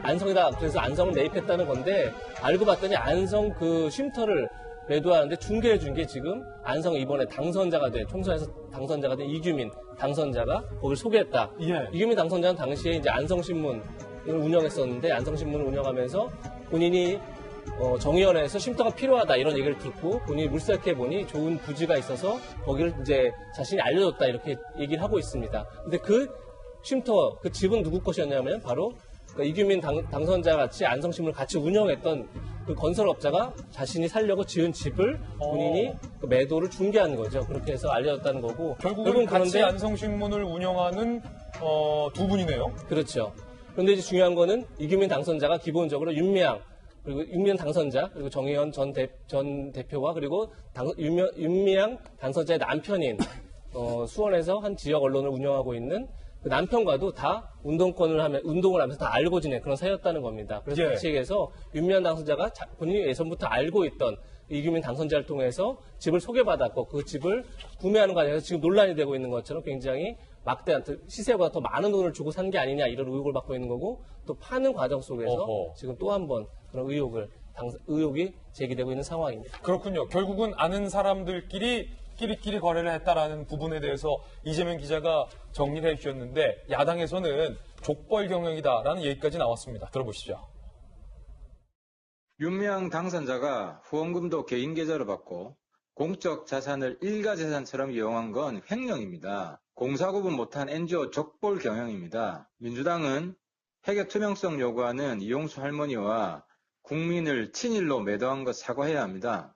안성이다. 그래서 안성을 매입했다는 건데 알고 봤더니 안성 그 쉼터를 매도하는데 중개해 준 게 지금 안성 이번에 당선자가 돼 총선에서 당선자가 된 이규민 당선자가 거기를 소개했다. 예. 이규민 당선자는 당시에 이제 안성신문을 운영했었는데 안성신문을 운영하면서 본인이 정의원에서 쉼터가 필요하다 이런 얘기를 듣고 본인이 물색해 보니 좋은 부지가 있어서 거기를 이제 자신이 알려줬다 이렇게 얘기를 하고 있습니다. 근데 그 쉼터 그 집은 누구 것이었냐면 바로 그러니까 이규민 당선자 같이 안성신문을 같이 운영했던 그 건설업자가 자신이 살려고 지은 집을 본인이 그 매도를 중개한 거죠. 그렇게 해서 알려졌다는 거고. 결국은 같이 안성신문을 운영하는 두 분이네요. 그렇죠. 그런데 이제 중요한 거는 이규민 당선자가 기본적으로 윤미향 그리고 윤미향 당선자 그리고 정의원 전 대표와 그리고 윤미향 당선자의 남편인 수원에서 한 지역 언론을 운영하고 있는 그 남편과도 다 운동을 하면서 다 알고 지낸 그런 사이였다는 겁니다. 그래서 예. 그 측에서 윤미향 당선자가 본인이 예전부터 알고 있던 이규민 당선자를 통해서 집을 소개받았고 그 집을 구매하는 과정에서 지금 논란이 되고 있는 것처럼 굉장히 막대한 시세보다 더 많은 돈을 주고 산 게 아니냐 이런 의혹을 받고 있는 거고 또 파는 과정 속에서 어허. 지금 또 한 번 그런 의혹이 제기되고 있는 상황입니다. 그렇군요. 결국은 아는 사람들끼리 끼리끼리 거래를 했다라는 부분에 대해서 이재명 기자가 정리를 해주셨는데 야당에서는 족벌 경영이다라는 얘기까지 나왔습니다. 들어보시죠. 윤미향 당선자가 후원금도 개인 계좌로 받고 공적 자산을 일가 재산처럼 이용한 건 횡령입니다. 공사구분 못한 NGO 족벌 경영입니다. 민주당은 회계 투명성 요구하는 이용수 할머니와 국민을 친일로 매도한 것 사과해야 합니다.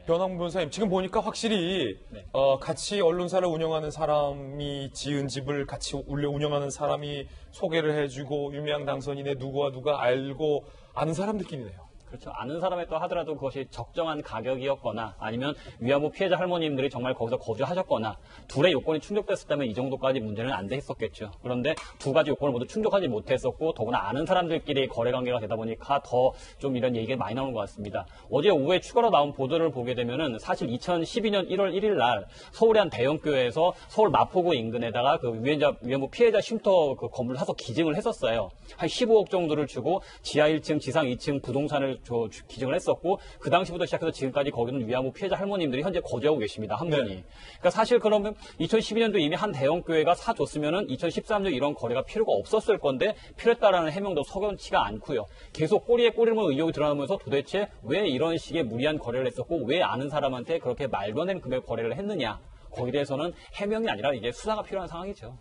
변함 변호사님, 지금 보니까 확실히 네. 같이 언론사를 운영하는 사람이 지은 집을 같이 운영하는 사람이 소개를 해주고 윤미향 당선인의 누구와 누가 알고 아는 사람들끼리네요. 그렇죠. 아는 사람에 또 하더라도 그것이 적정한 가격이었거나 아니면 위안부 피해자 할머님들이 정말 거기서 거주하셨거나 둘의 요건이 충족됐었다면 이 정도까지 문제는 안 돼 있었겠죠. 그런데 두 가지 요건을 모두 충족하지 못했었고 더구나 아는 사람들끼리 거래 관계가 되다 보니까 더 좀 이런 얘기가 많이 나오는 것 같습니다. 어제 오후에 추가로 나온 보도를 보게 되면은 사실 2012년 1월 1일 날 서울의 한 대형교회에서 서울 마포구 인근에다가 그 위안부 피해자 쉼터 그 건물을 사서 기증을 했었어요. 한 15억 정도를 주고 지하 1층, 지상 2층 부동산을 기증을 했었고 그 당시부터 시작해서 지금까지 거기는 위안부 피해자 할머님들이 현재 거주하고 계십니다. 한 분이. 그러니까 사실 그러면 2012년도 이미 한 대형교회가 사줬으면은 2013년 이런 거래가 필요가 없었을 건데 필요했다라는 해명도 석연치가 않고요. 계속 꼬리에 꼬리를 무는 의혹이 드러나면서 도대체 왜 이런 식의 무리한 거래를 했었고 왜 아는 사람한테 그렇게 말도 안 되는 금액 거래를 했느냐. 거기에 대해서는 해명이 아니라 이제 수사가 필요한 상황이죠.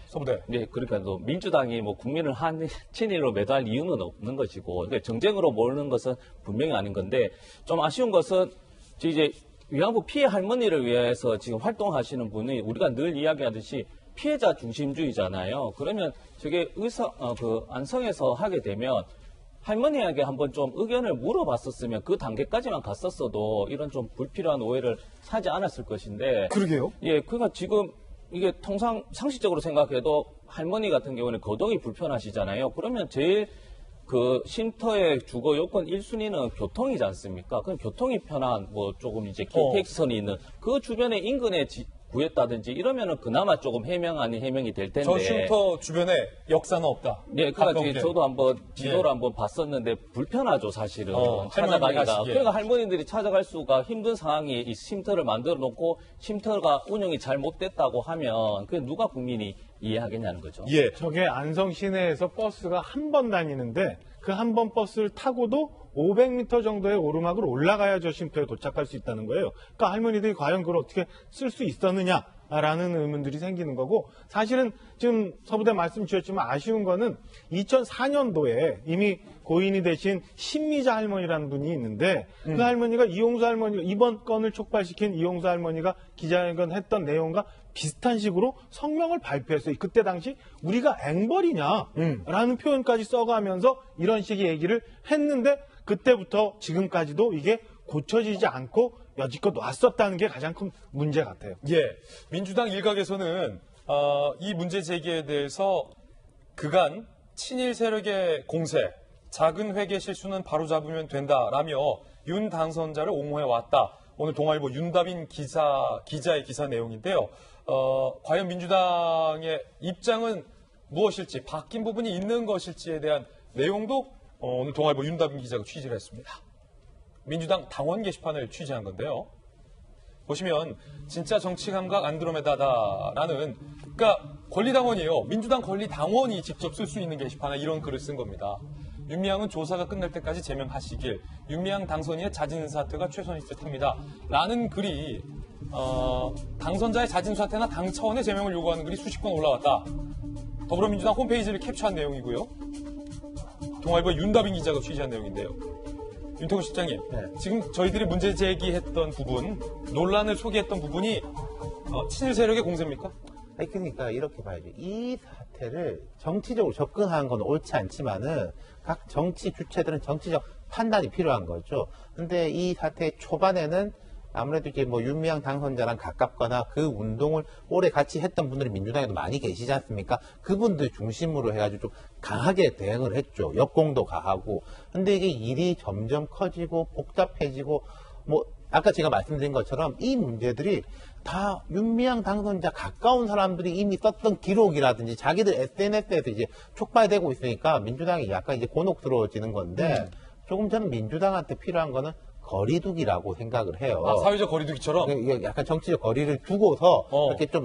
서부대. 네, 그러니까 또 민주당이 뭐 국민을 친일로 매도할 이유는 없는 것이고, 그러니까 정쟁으로 모르는 것은 분명히 아닌 건데, 좀 아쉬운 것은 이제 위안부 피해 할머니를 위해서 지금 활동하시는 분이 우리가 늘 이야기하듯이 피해자 중심주의잖아요. 그러면 저게 안성에서 하게 되면 할머니에게 한번 좀 의견을 물어봤었으면 그 단계까지만 갔었어도 이런 좀 불필요한 오해를 사지 않았을 것인데. 그러게요. 예, 그러니까 지금 이게 통상 상식적으로 생각해도 할머니 같은 경우는 거동이 불편하시잖아요. 그러면 제일 그 쉼터의 주거 요건 1순위는 교통이지 않습니까? 그럼 교통이 편한 뭐 조금 이제 KTX선이 있는 그 주변에 인근에 구했다든지 이러면은 그나마 조금 해명 아닌 해명이 될 텐데. 저 쉼터 주변에 역사는 없다. 네, 그러니까 가까운데. 저도 한번 지도를 한번 봤었는데 불편하죠, 사실은. 할머니 찾아가기가. 가시기에. 그러니까 할머니들이 찾아갈 수가 힘든 상황이 이 쉼터를 만들어 놓고 쉼터가 운영이 잘못됐다고 하면 그 누가 국민이 이해하겠냐는 거죠. 예. 저게 안성 시내에서 버스가 한 번 다니는데 그 한 번 버스를 타고도 500m 정도의 오르막을 올라가야 저 쉼터에 도착할 수 있다는 거예요. 그러니까 할머니들이 과연 그걸 어떻게 쓸 수 있었느냐라는 의문들이 생기는 거고, 사실은 지금 서부대 말씀 주셨지만 아쉬운 거는 2004년도에 이미 고인이 되신 신미자 할머니라는 분이 있는데 그 할머니가 이용수 할머니가 이번 건을 촉발시킨 이용수 할머니가 기자회견 했던 내용과 비슷한 식으로 성명을 발표했어요. 그때 당시 우리가 앵벌이냐라는 표현까지 써가면서 이런 식의 얘기를 했는데 그때부터 지금까지도 이게 고쳐지지 않고 여지껏 왔었다는 게 가장 큰 문제 같아요. 예. 민주당 일각에서는 이 문제 제기에 대해서 그간 친일 세력의 공세, 작은 회계 실수는 바로잡으면 된다라며 윤 당선자를 옹호해왔다. 오늘 동아일보 윤다빈 기자의 기사 내용인데요. 과연 민주당의 입장은 무엇일지, 바뀐 부분이 있는 것일지에 대한 내용도 오늘 동아일보 윤다빈 기자가 취재를 했습니다. 민주당 당원 게시판을 취재한 건데요. 보시면 진짜 정치 감각 안드로메다다라는, 그러니까 권리당원이에요. 민주당 권리당원이 직접 쓸 수 있는 게시판에 이런 글을 쓴 겁니다. 윤미향은 조사가 끝날 때까지 제명하시길, 윤미향 당선인의 자진 사퇴가 최선일 듯합니다. 라는 글이 당선자의 자진 사퇴나 당 차원의 제명을 요구하는 글이 수십 건 올라왔다. 더불어민주당 홈페이지를 캡처한 내용이고요. 동아일보 윤다빈 기자가 취재한 내용인데요. 윤태구 실장님, 지금 저희들이 문제 제기했던 부분, 논란을 소개했던 부분이 친일 세력의 공세입니까? 아니, 그러니까 이렇게 봐야죠. 이 사태를 정치적으로 접근하는 건 옳지 않지만은 각 정치 주체들은 정치적 판단이 필요한 거죠. 근데 이 사태 초반에는 아무래도 이제 뭐 윤미향 당선자랑 가깝거나 그 운동을 오래 같이 했던 분들이 민주당에도 많이 계시지 않습니까? 그분들 중심으로 해가지고 좀 강하게 대응을 했죠. 역공도 가하고. 근데 이게 일이 점점 커지고 복잡해지고 뭐 아까 제가 말씀드린 것처럼 이 문제들이 다 윤미향 당선자 가까운 사람들이 이미 썼던 기록이라든지 자기들 SNS에서 이제 촉발되고 있으니까 민주당이 약간 이제 곤혹스러워지는 건데 조금 저는 민주당한테 필요한 거는 거리두기라고 생각을 해요. 사회적 거리두기처럼? 이게 약간 정치적 거리를 두고서 이렇게 좀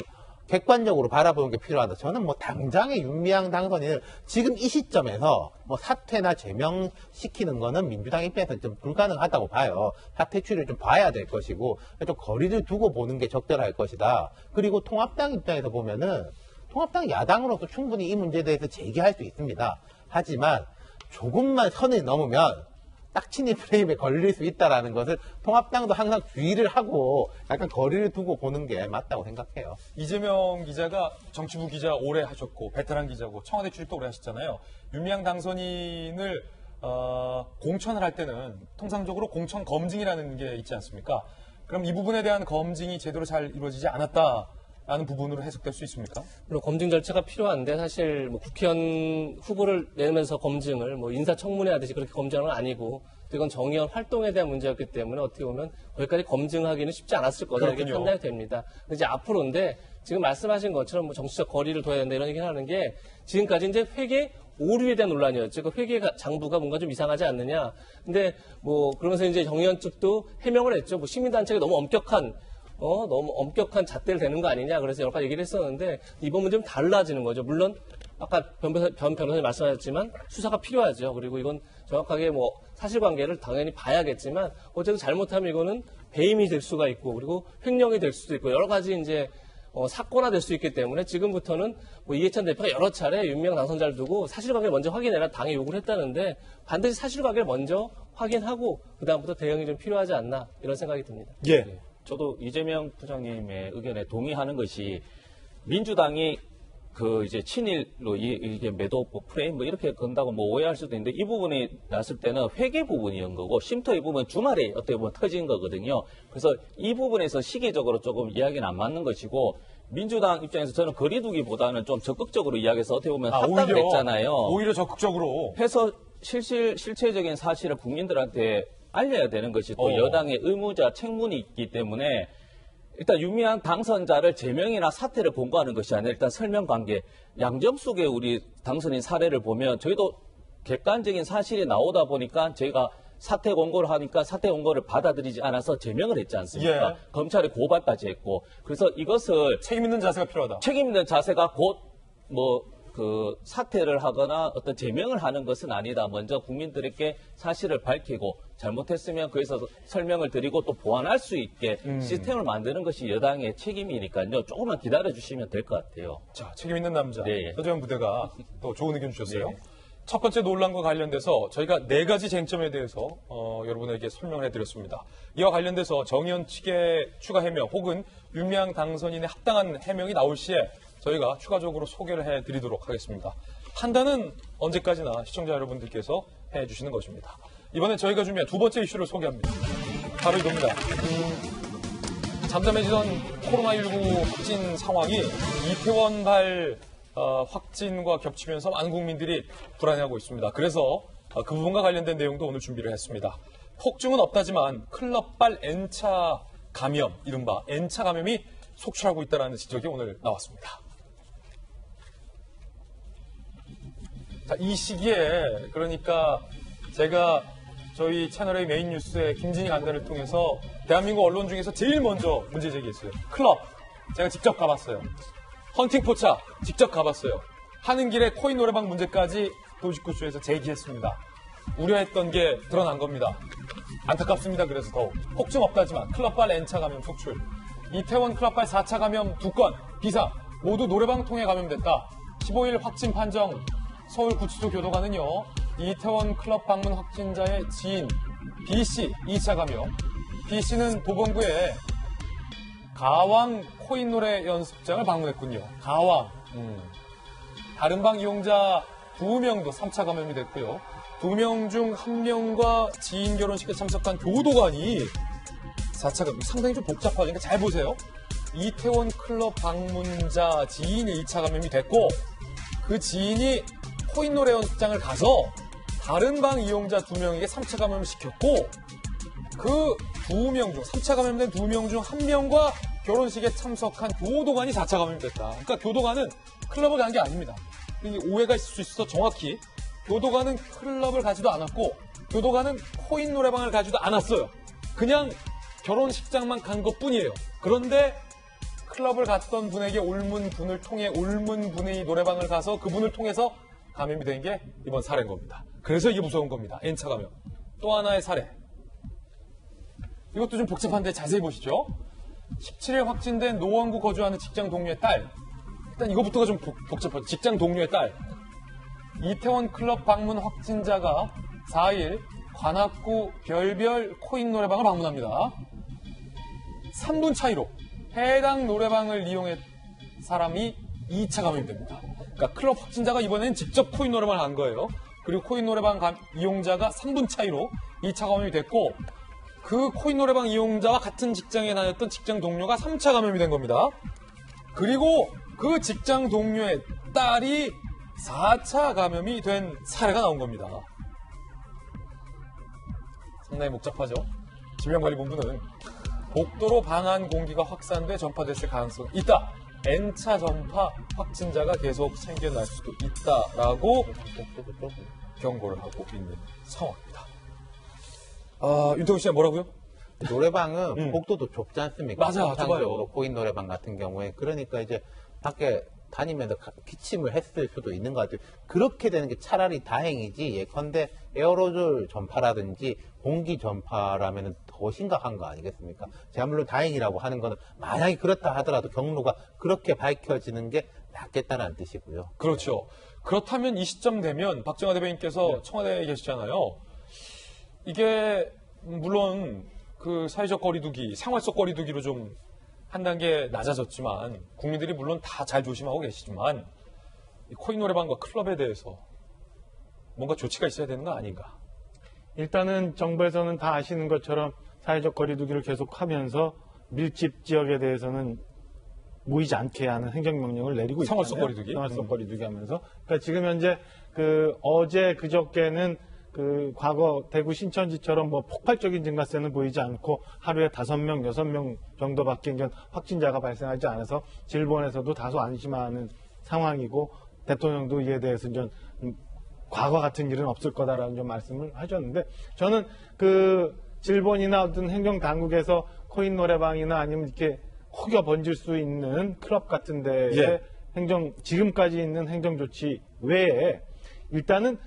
객관적으로 바라보는 게 필요하다. 저는 뭐 당장의 윤미향 당선인을 지금 이 시점에서 뭐 사퇴나 제명시키는 거는 민주당 입장에서는 좀 불가능하다고 봐요. 사퇴 추이를 좀 봐야 될 것이고 좀 거리를 두고 보는 게 적절할 것이다. 그리고 통합당 입장에서 보면은 통합당 야당으로서 충분히 이 문제에 대해서 제기할 수 있습니다. 하지만 조금만 선을 넘으면 딱 친일 프레임에 걸릴 수 있다는 것을 통합당도 항상 주의를 하고 약간 거리를 두고 보는 게 맞다고 생각해요. 이재명 기자가 정치부 기자 오래 하셨고 베테랑 기자고 청와대 출입도 오래 하셨잖아요. 윤미향 당선인을 공천을 할 때는 통상적으로 공천 검증이라는 게 있지 않습니까? 그럼 이 부분에 대한 검증이 제대로 잘 이루어지지 않았다라는 부분으로 해석될 수 있습니까? 물론 검증 절차가 필요한데 사실 뭐 국회의원 후보를 내면서 검증을 뭐 인사청문회 하듯이 그렇게 검증하는 건 아니고 이건 정의원 활동에 대한 문제였기 때문에 어떻게 보면 거기까지 검증하기는 쉽지 않았을 거다 이렇게 판단이 됩니다. 근데 이제 앞으로인데 지금 말씀하신 것처럼 뭐 정치적 거리를 둬야 된다 이런 얘기를 하는 게 지금까지 이제 회계 오류에 대한 논란이었죠. 그 회계 장부가 뭔가 좀 이상하지 않느냐. 근데 뭐 그러면서 이제 정의원 측도 해명을 했죠. 뭐 시민단체가 너무 엄격한 잣대를 대는 거 아니냐. 그래서 여러 가지 얘기를 했었는데 이번 문제는 달라지는 거죠. 물론 아까 변 변호사님 말씀하셨지만 수사가 필요하죠. 그리고 이건 정확하게 뭐 사실관계를 당연히 봐야겠지만 어쨌든 잘못하면 이거는 배임이 될 수가 있고 그리고 횡령이 될 수도 있고 여러 가지 이제 사건화될 수 있기 때문에 지금부터는 뭐 이해찬 대표가 여러 차례 윤미향 당선자를 두고 사실관계를 먼저 확인해라 당에 요구를 했다는데 반드시 사실관계를 먼저 확인하고 그다음부터 대응이 좀 필요하지 않나 이런 생각이 듭니다. 예. 저도 이재명 부장님의 의견에 동의하는 것이 민주당이 그 이제 친일로 이게 매도 프레임 뭐 이렇게 건다고 뭐 오해할 수도 있는데 이 부분이 났을 때는 회계 부분이었던 거고 쉼터 이 부분 주말에 어떻게 보면 터진 거거든요. 그래서 이 부분에서 시기적으로 조금 이야기는 안 맞는 것이고 민주당 입장에서 저는 거리두기보다는 좀 적극적으로 이야기해서 어떻게 보면 합당을 했잖아요. 오히려 적극적으로 해서 실체적인 사실을 국민들한테 알려야 되는 것이 또 여당의 의무자 책무이 있기 때문에 일단 유미한 당선자를 제명이나 사퇴를 권고하는 것이 아니라 일단 설명 관계, 양정숙의 우리 당선인 사례를 보면 저희도 객관적인 사실이 나오다 보니까 저희가 사퇴 권고를 하니까 사퇴 권고를 받아들이지 않아서 제명을 했지 않습니까? 예. 검찰에 고발까지 했고 그래서 이것을 책임 있는 자세가 필요하다. 책임 있는 자세가 곧 그 사퇴를 하거나 어떤 제명을 하는 것은 아니다. 먼저 국민들에게 사실을 밝히고 잘못했으면 그래서 설명을 드리고 또 보완할 수 있게 시스템을 만드는 것이 여당의 책임이니까요. 조금만 기다려 주시면 될 것 같아요. 자, 책임 있는 남자 네. 서재원 부대가 또 좋은 의견 주셨어요. 네. 첫 번째 논란과 관련돼서 저희가 4가지 쟁점에 대해서 여러분에게 설명을 해드렸습니다. 이와 관련돼서 정의원 측의 추가 해명 혹은 윤미향 당선인의 합당한 해명이 나올 시에 저희가 추가적으로 소개를 해드리도록 하겠습니다. 판단은 언제까지나 시청자 여러분들께서 해주시는 것입니다. 이번에 저희가 준비한 두 번째 이슈를 소개합니다. 바로 이겁니다. 잠잠해지던 코로나19 확진 상황이 이태원발 확진과 겹치면서 많은 국민들이 불안해하고 있습니다. 그래서 그 부분과 관련된 내용도 오늘 준비를 했습니다. 폭증은 없다지만 클럽발 N차 감염, 이른바 N차 감염이 속출하고 있다는 지적이 오늘 나왔습니다. 자, 이 시기에 그러니까 제가 저희 채널의 메인 뉴스에 김진희 간다를 통해서 대한민국 언론 중에서 제일 먼저 문제 제기했어요. 클럽. 제가 직접 가봤어요. 헌팅 포차 직접 가봤어요. 하는 길에 코인 노래방 문제까지 도시구쇼에서 제기했습니다. 우려했던 게 드러난 겁니다. 안타깝습니다. 그래서 더욱. 폭증 없다지만 클럽발 N차 감염 속출. 이태원 클럽발 4차 감염 2건 비상. 모두 노래방 통해 감염됐다. 15일 확진 판정. 서울구치소 교도관은요. 이태원 클럽 방문 확진자의 지인 B씨 2차 감염. B씨는 보건부에 가왕 코인 노래 연습장을 방문했군요. 가왕. 다른 방 이용자 2명도 3차 감염이 됐고요. 2명 중 1명과 지인 결혼식에 참석한 교도관이 4차 감염. 상당히 좀 복잡하죠. 그러니까 잘 보세요. 이태원 클럽 방문자 지인이 2차 감염이 됐고 그 지인이 코인 노래 연습장을 가서 다른 방 이용자 2명에게 3차 감염을 시켰고 그 2명 중 3차 감염된 2명 중 1명과 결혼식에 참석한 교도관이 4차 감염이 됐다. 그러니까 교도관은 클럽을 간 게 아닙니다. 이 오해가 있을 수 있어서 정확히 교도관은 클럽을 가지도 않았고 교도관은 코인 노래방을 가지도 않았어요. 그냥 결혼식장만 간 것뿐이에요. 그런데 클럽을 갔던 분에게 옮은 분을 통해 옮은 분의 노래방을 가서 그분을 통해서 감염이 된 게 이번 사례인 겁니다. 그래서 이게 무서운 겁니다. N차 감염. 또 하나의 사례. 이것도 좀 복잡한데 자세히 보시죠. 17일 확진된 노원구 거주하는 직장 동료의 딸. 일단 이거부터가 좀 복잡하죠. 직장 동료의 딸. 이태원 클럽 방문 확진자가 4일 관악구 별별 코인 노래방을 방문합니다. 3분 차이로 해당 노래방을 이용한 사람이 2차 감염이 됩니다. 그러니까 클럽 확진자가 이번엔 직접 코인 노래방을 간 거예요. 그리고 코인 노래방 이용자가 3분 차이로 2차 감염이 됐고 그 코인 노래방 이용자와 같은 직장에 다녔던 직장 동료가 3차 감염이 된 겁니다. 그리고 그 직장 동료의 딸이 4차 감염이 된 사례가 나온 겁니다. 상당히 복잡하죠. 질병관리본부는 복도로 방한 공기가 확산돼 전파됐을 가능성이 있다. N차 전파 확진자가 계속 생겨날 수도 있다라고 경고를 하고 있는 상황입니다. 윤태구 씨가 뭐라고요? 노래방은 복도도 좁지 않습니까? 맞아, 좁아요. 코인 노래방 같은 경우에. 그러니까 이제 밖에 다니면서 기침을 했을 수도 있는 것 같아요. 그렇게 되는 게 차라리 다행이지. 예컨대 에어로졸 전파라든지 공기 전파라면 더 심각한 거 아니겠습니까? 제가 물론 다행이라고 하는 거는 만약에 그렇다 하더라도 경로가 그렇게 밝혀지는 게 낫겠다는 뜻이고요. 그렇죠. 그렇다면 이 시점 되면 박정화 대변인께서 청와대에 계시잖아요. 이게 물론 그 사회적 거리두기, 생활적 거리두기로 좀 한 단계 낮아졌지만 국민들이 물론 다 잘 조심하고 계시지만 이 코인 노래방과 클럽에 대해서 뭔가 조치가 있어야 되는 거 아닌가? 일단은 정부에서는 다 아시는 것처럼 사회적 거리두기를 계속하면서 밀집 지역에 대해서는 모이지 않게 하는 행정명령을 내리고 있잖아요. 생활 속 거리두기? 생활 속 거리두기 하면서. 그러니까 지금 현재 어제 그저께는 과거 대구 신천지처럼 뭐 폭발적인 증가세는 보이지 않고 하루에 5명, 6명 정도밖에 이제 확진자가 발생하지 않아서 질본에서도 다소 안심하는 상황이고 대통령도 이에 대해서 이제 과거 같은 일은 없을 거다라는 좀 말씀을 하셨는데 저는 질본이나 어떤 행정 당국에서 코인 노래방이나 아니면 이렇게 혹여 번질 수 있는 클럽 같은 데에 예. 지금까지 있는 행정 조치 외에 일단은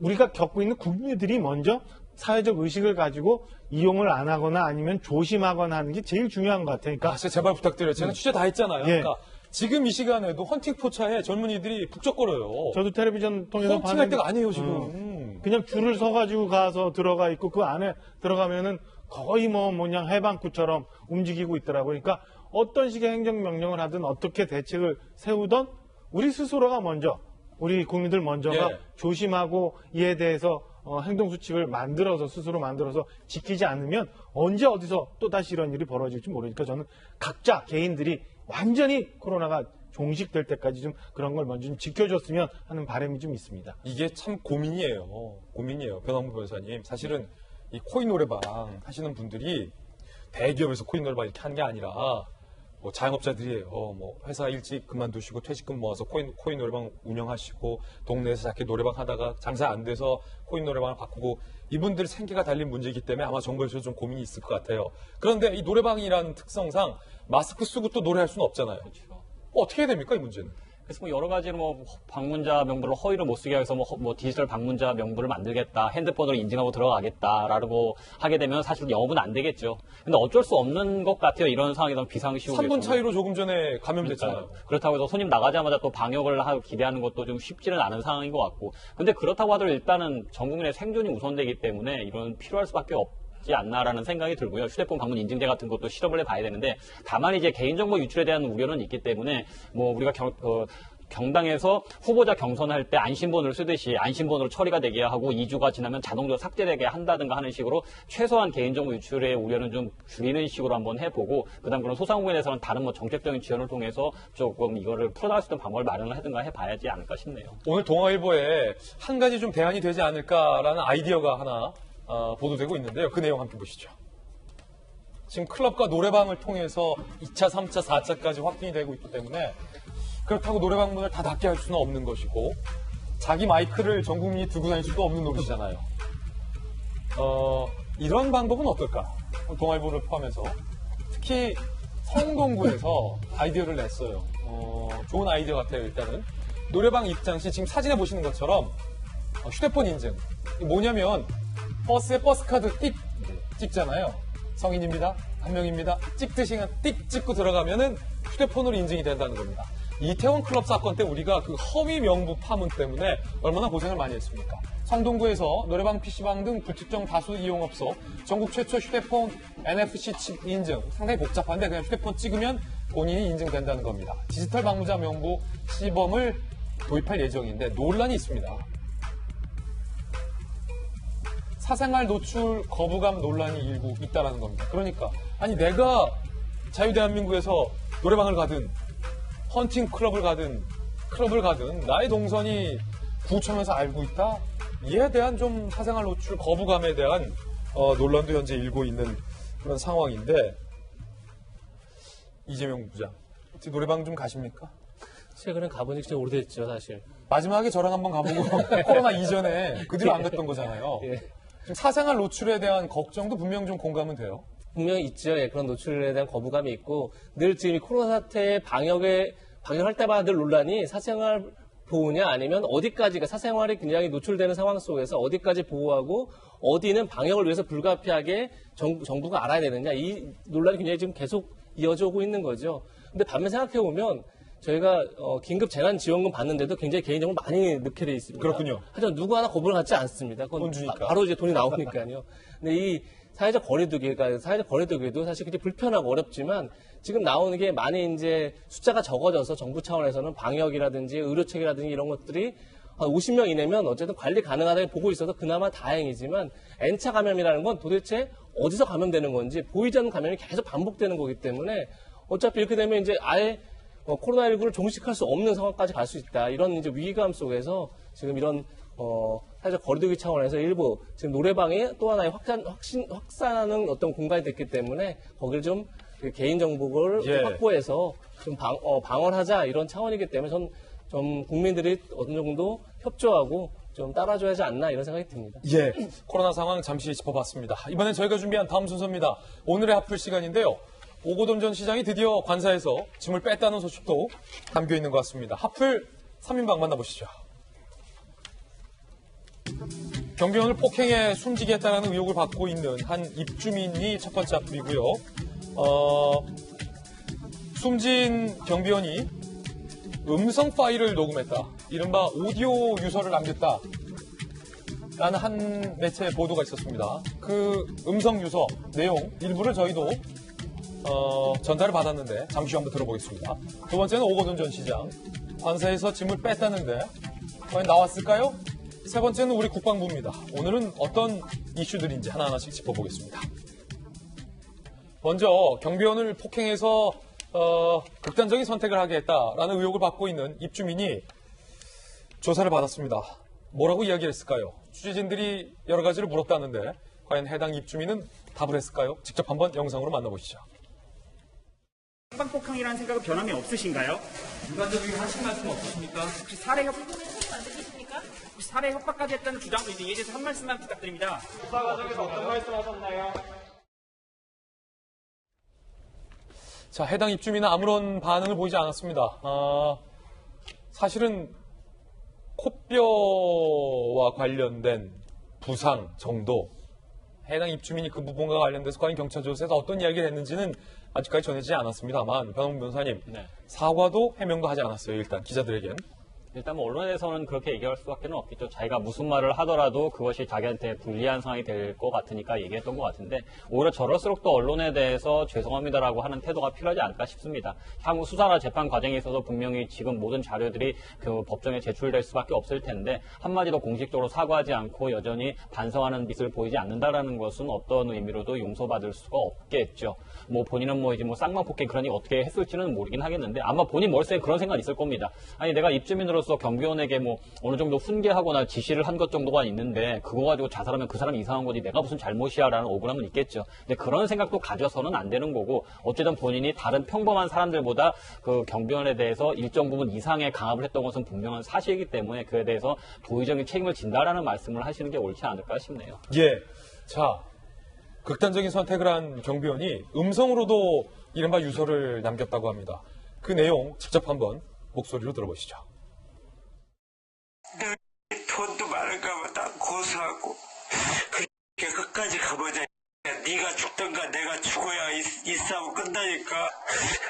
우리가 겪고 있는 국민들이 먼저 사회적 의식을 가지고 이용을 안 하거나 아니면 조심하거나 하는 게 제일 중요한 것 같아요. 그러니까 제발 부탁드려요. 제가 취재 다 했잖아요. 예. 그러니까 지금 이 시간에도 헌팅 포차에 젊은이들이 북적거려요. 저도 텔레비전 통해서 헌팅할 때가 아니에요, 지금. 그냥 줄을 서가지고 가서 들어가 있고 그 안에 들어가면은 거의 그냥 해방구처럼 움직이고 있더라고요. 그러니까 어떤 식의 행정명령을 하든 어떻게 대책을 세우던 우리 스스로가 먼저 우리 국민들 먼저가 예. 조심하고 이에 대해서 행동수칙을 스스로 만들어서 지키지 않으면 언제 어디서 또다시 이런 일이 벌어질지 모르니까 저는 각자 개인들이 완전히 코로나가 종식될 때까지 좀 그런 걸 먼저 좀 지켜줬으면 하는 바람이 좀 있습니다. 이게 참 고민이에요. 변함부 변호사님. 사실은 이 코인 노래방 하시는 분들이 대기업에서 코인 노래방 이렇게 하는 게 아니라 뭐 자영업자들이에요. 뭐 회사 일찍 그만두시고 퇴직금 모아서 코인 노래방 운영하시고 동네에서 작게 노래방 하다가 장사 안 돼서 코인 노래방을 바꾸고 이분들 생계가 달린 문제이기 때문에 아마 정부에서 좀 고민이 있을 것 같아요. 그런데 이 노래방이라는 특성상 마스크 쓰고 또 노래할 수는 없잖아요. 어떻게 해야 됩니까, 이 문제는? 그래서 여러 가지로 방문자 명부를 허위로 못 쓰게 해서 디지털 방문자 명부를 만들겠다, 핸드폰으로 인증하고 들어가겠다라고 하게 되면 사실 영업은 안 되겠죠. 근데 어쩔 수 없는 것 같아요. 이런 상황에서 비상시국에서. 3분 차이로 조금 전에 감염됐잖아요. 그렇다고 해서 손님 나가자마자 또 방역을 기대하는 것도 좀 쉽지는 않은 상황인 것 같고. 근데 그렇다고 하더라도 일단은 전 국민의 생존이 우선되기 때문에 이런 필요할 수밖에 없지 않나라는 생각이 들고요. 휴대폰 방문 인증제 같은 것도 실험을 해봐야 되는데 다만 이제 개인정보 유출에 대한 우려는 있기 때문에 우리가 경당에서 후보자 경선할 때 안심번호를 쓰듯이 안심번호로 처리가 되게 하고 2주가 지나면 자동적으로 삭제되게 한다든가 하는 식으로 최소한 개인정보 유출의 우려는 좀 줄이는 식으로 한번 해보고 그다음 그런 소상공인에 대해서는 다른 정책적인 지원을 통해서 조금 이거를 풀어나갈 수 있는 방법을 마련을 하든가 해봐야지 않을까 싶네요. 오늘 동아일보에 한 가지 좀 대안이 되지 않을까라는 아이디어가 하나 보도되고 있는데요. 그 내용 함께 보시죠. 지금 클럽과 노래방을 통해서 2차, 3차, 4차까지 확진이 되고 있기 때문에 그렇다고 노래방 문을 다 닫게 할 수는 없는 것이고 자기 마이크를 전 국민이 들고 다닐 수도 없는 노릇이잖아요. 이런 방법은 어떨까? 동아일보를 포함해서 특히 성동구에서 아이디어를 냈어요. 좋은 아이디어 같아요. 일단은 노래방 입장 시 지금 사진에 보시는 것처럼 휴대폰 인증. 뭐냐면 버스에 버스카드 띡 찍잖아요. 성인입니다. 한 명입니다. 찍듯이 그냥 띡 찍고 들어가면은 휴대폰으로 인증이 된다는 겁니다. 이태원 클럽 사건 때 우리가 그 허위 명부 파문 때문에 얼마나 고생을 많이 했습니까? 성동구에서 노래방, PC방 등 불특정 다수 이용업소 전국 최초 휴대폰 NFC 칩 인증 상당히 복잡한데 그냥 휴대폰 찍으면 본인이 인증된다는 겁니다. 디지털 방문자 명부 시범을 도입할 예정인데 논란이 있습니다. 사생활 노출 거부감 논란이 일부 있다는 겁니다. 그러니까 아니 내가 자유대한민국에서 노래방을 가든 헌팅 클럽을 가든 나의 동선이 구청에서 알고 있다? 이에 대한 좀 사생활 노출 거부감에 대한 논란도 현재 일고 있는 그런 상황인데 이재명 부장 혹시 노래방 좀 가십니까? 최근에 가본 지 진짜 오래됐죠, 사실. 마지막에 저랑 한번 가보고 코로나 이전에 그 뒤로 안 갔던 거잖아요. 예. 지금 사생활 노출에 대한 걱정도 분명 좀 공감은 돼요. 분명히 있죠. 예, 그런 노출에 대한 거부감이 있고 늘 지금 이 코로나 사태 방역할 때마다 늘 논란이 사생활 보호냐 아니면 어디까지가 사생활이 굉장히 노출되는 상황 속에서 어디까지 보호하고 어디는 방역을 위해서 불가피하게 정부가 알아야 되느냐 이 논란이 굉장히 지금 계속 이어져 오고 있는 거죠. 근데 반면 생각해 보면 저희가 긴급 재난지원금 받는데도 굉장히 개인정보 많이 넣게 돼 있습니다. 그렇군요. 하지만 누구 하나 거부를 하지 않습니다. 그건 돈 주니까. 바로 이제 돈이 나오니까요. 근데 이 사회적 거리두기도 사실 굉장히 불편하고 어렵지만 지금 나오는 게 많이 이제 숫자가 적어져서 정부 차원에서는 방역이라든지 의료책이라든지 이런 것들이 한 50명 이내면 어쨌든 관리 가능하다고 보고 있어서 그나마 다행이지만 N차 감염이라는 건 도대체 어디서 감염되는 건지 보이지 않는 감염이 계속 반복되는 거기 때문에 어차피 이렇게 되면 이제 아예 코로나19를 종식할 수 없는 상황까지 갈 수 있다. 이런 이제 위기감 속에서 지금 이런 사실 거리두기 차원에서 일부 지금 노래방이 또 하나의 확산하는 어떤 공간이 됐기 때문에 거기를 좀 개인 정보를 확보해서 좀 방어하자 이런 차원이기 때문에 전 좀 국민들이 어느 정도 협조하고 좀 따라줘야 하지 않나 이런 생각이 듭니다. 예, 코로나 상황 잠시 짚어봤습니다. 이번엔 저희가 준비한 다음 순서입니다. 오늘의 핫플 시간인데요. 오고돈 전 시장이 드디어 관사에서 짐을 뺐다는 소식도 담겨 있는 것 같습니다. 핫플 3인방 만나보시죠. 경비원을 폭행해 숨지게 했다는 의혹을 받고 있는 한 입주민이 첫 번째 핫플이고요. 숨진 경비원이 음성 파일을 녹음했다. 이른바 오디오 유서를 남겼다. 라는 한 매체의 보도가 있었습니다. 그 음성 유서 내용 일부를 저희도 전달을 받았는데 잠시 후 한번 들어보겠습니다. 두 번째는 오거돈 전 시장. 관사에서 짐을 뺐다는데 과연 나왔을까요? 세 번째는 우리 국방부입니다. 오늘은 어떤 이슈들인지 하나하나씩 짚어보겠습니다. 먼저 경비원을 폭행해서 극단적인 선택을 하게 했다라는 의혹을 받고 있는 입주민이 조사를 받았습니다. 뭐라고 이야기를 했을까요? 취재진들이 여러 가지를 물었다는데 과연 해당 입주민은 답을 했을까요? 직접 한번 영상으로 만나보시죠. 상방폭행이라는 생각은 변함이 없으신가요? 일반적으로 하신 말씀 없으십니까? 혹시 살해 협박까지 했다는 주장도 이제 이에 대해서 한 말씀만 부탁드립니다. 수사 과정에서 어떤 말씀하셨나요? 자, 해당 입주민은 아무런 반응을 보이지 않았습니다. 사실은 코뼈와 관련된 부상 정도, 해당 입주민이 그 부분과 관련돼서 과연 경찰 조사에서 어떤 이야기를 했는지는 아직까지 전해지지 않았습니다만 변호사 변호사님, 사과도 해명도 하지 않았어요. 일단 기자들에겐. 일단 뭐 언론에서는 그렇게 얘기할 수밖에 없겠죠. 자기가 무슨 말을 하더라도 그것이 자기한테 불리한 상황이 될 것 같으니까 얘기했던 것 같은데 오히려 저럴수록 또 언론에 대해서 죄송합니다라고 하는 태도가 필요하지 않을까 싶습니다. 향후 수사나 재판 과정에 있어서 분명히 지금 모든 자료들이 그 법정에 제출될 수밖에 없을 텐데 한마디도 공식적으로 사과하지 않고 여전히 반성하는 빛을 보이지 않는다라는 것은 어떤 의미로도 용서받을 수가 없겠죠. 뭐 본인은 뭐 이제 뭐 쌍방폭행 그러니 어떻게 했을지는 모르긴 하겠는데 아마 본인 머릿속에 그런 생각이 있을 겁니다. 아니 내가 입주민으로서 경비원에게 뭐 어느 정도 훈계하거나 지시를 한 것 정도가 있는데 그거 가지고 자살하면 그 사람이 이상한 거지 내가 무슨 잘못이야라는 억울함은 있겠죠. 근데 그런 생각도 가져서는 안 되는 거고 어쨌든 본인이 다른 평범한 사람들보다 그 경비원에 대해서 일정 부분 이상의 강압을 했던 것은 분명한 사실이기 때문에 그에 대해서 도의적인 책임을 진다라는 말씀을 하시는 게 옳지 않을까 싶네요. 예. 자, 극단적인 선택을 한 경비원이 음성으로도 이른바 유서를 남겼다고 합니다. 그 내용 직접 한번 목소리로 들어보시죠. 돈도 많은가 보다 고소하고 그렇게 끝까지 가보자. 네가 죽던가 내가 죽어야 이 싸움 끝나니까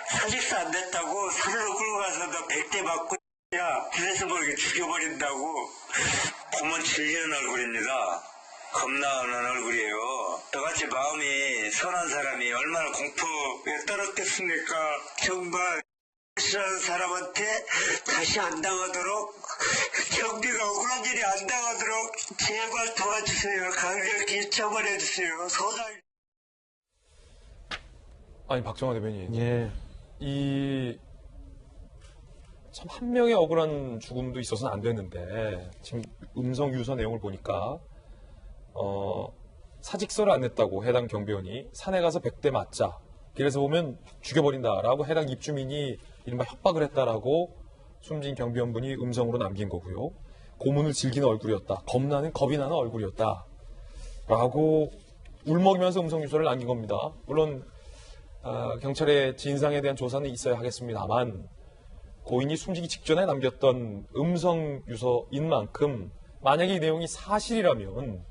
사직서 안 냈다고 산으로 끌고 가서 너 100대 맞고 야 그래서 모르게 죽여버린다고 보면 질리는 얼굴입니다. 겁나는 얼굴이에요. 저같이 마음이 선한 사람이 얼마나 공포에 떨었겠습니까? 정말 싫어하는 사람한테 다시 안 당하도록 경비가 억울한 일이 안 당하도록 제발 도와주세요. 강력히 처벌해주세요. 소장. 아니 박정화 대변인. 예. 참 한 명의 억울한 죽음도 있어서는 안 되는데 지금 음성 유서 내용을 보니까 사직서를 안 냈다고 해당 경비원이 산에 가서 100대 맞자. 그래서 보면 죽여버린다라고 해당 입주민이 이른바 협박을 했다라고 숨진 경비원분이 음성으로 남긴 거고요. 고문을 즐기는 얼굴이었다. 겁이 나는 얼굴이었다. 라고 울먹이면서 음성유서를 남긴 겁니다. 물론 경찰의 진상에 대한 조사는 있어야 하겠습니다만 고인이 숨지기 직전에 남겼던 음성유서인 만큼 만약에 이 내용이 사실이라면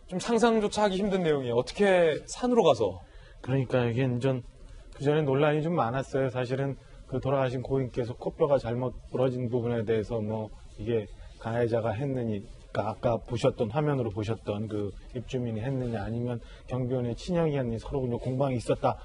좀 상상조차 하기 힘든 내용이에요. 어떻게 산으로 가서. 그러니까 이게 그 전에 논란이 좀 많았어요. 사실은 그 돌아가신 고인께서 코뼈가 잘못 부러진 부분에 대해서 뭐 이게 가해자가 했느니, 그러니까 아까 보셨던 화면으로 보셨던 그 입주민이 했느냐 아니면 경비원의 친형이 했느니 서로 공방이 있었다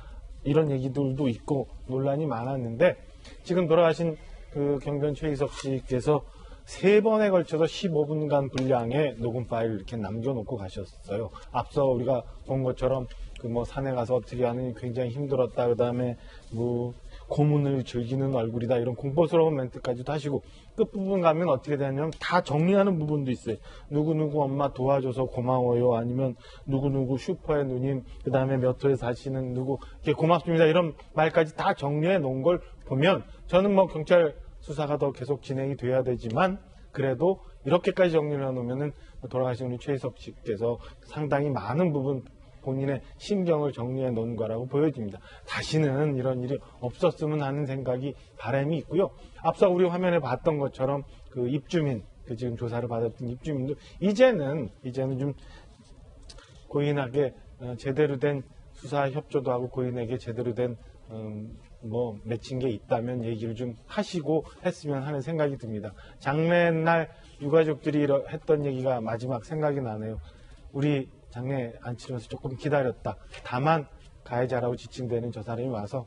이런 얘기들도 있고 논란이 많았는데 지금 돌아가신 그 경비원 최희석 씨께서 3번에 걸쳐서 15분간 분량의 녹음 파일을 이렇게 남겨놓고 가셨어요. 앞서 우리가 본 것처럼 그 뭐 산에 가서 어떻게 하느니 굉장히 힘들었다. 그 다음에 뭐 고문을 즐기는 얼굴이다. 이런 공포스러운 멘트까지도 하시고 끝부분 가면 어떻게 되냐면 다 정리하는 부분도 있어요. 누구누구 엄마 도와줘서 고마워요. 아니면 누구누구 슈퍼의 누님, 그 다음에 몇 호에 사시는 누구 이렇게 고맙습니다. 이런 말까지 다 정리해 놓은 걸 보면 저는 뭐 경찰 수사가 더 계속 진행이 돼야 되지만 그래도 이렇게까지 정리를 해놓으면은 돌아가신 우리 최희석 씨께서 상당히 많은 부분 본인의 심경을 정리해 놓은 거라고 보여집니다. 다시는 이런 일이 없었으면 하는 생각이 바람이 있고요. 앞서 우리 화면에 봤던 것처럼 그 입주민, 그 지금 조사를 받았던 입주민도 이제는 좀 고인에게 제대로 된 수사 협조도 하고 고인에게 제대로 된 뭐 맺힌 게 있다면 얘기를 좀 하시고 했으면 하는 생각이 듭니다. 장례날 유가족들이 했던 얘기가 마지막 생각이 나네요. 우리 장례 안 치러서 조금 기다렸다. 다만 가해자라고 지칭되는 저 사람이 와서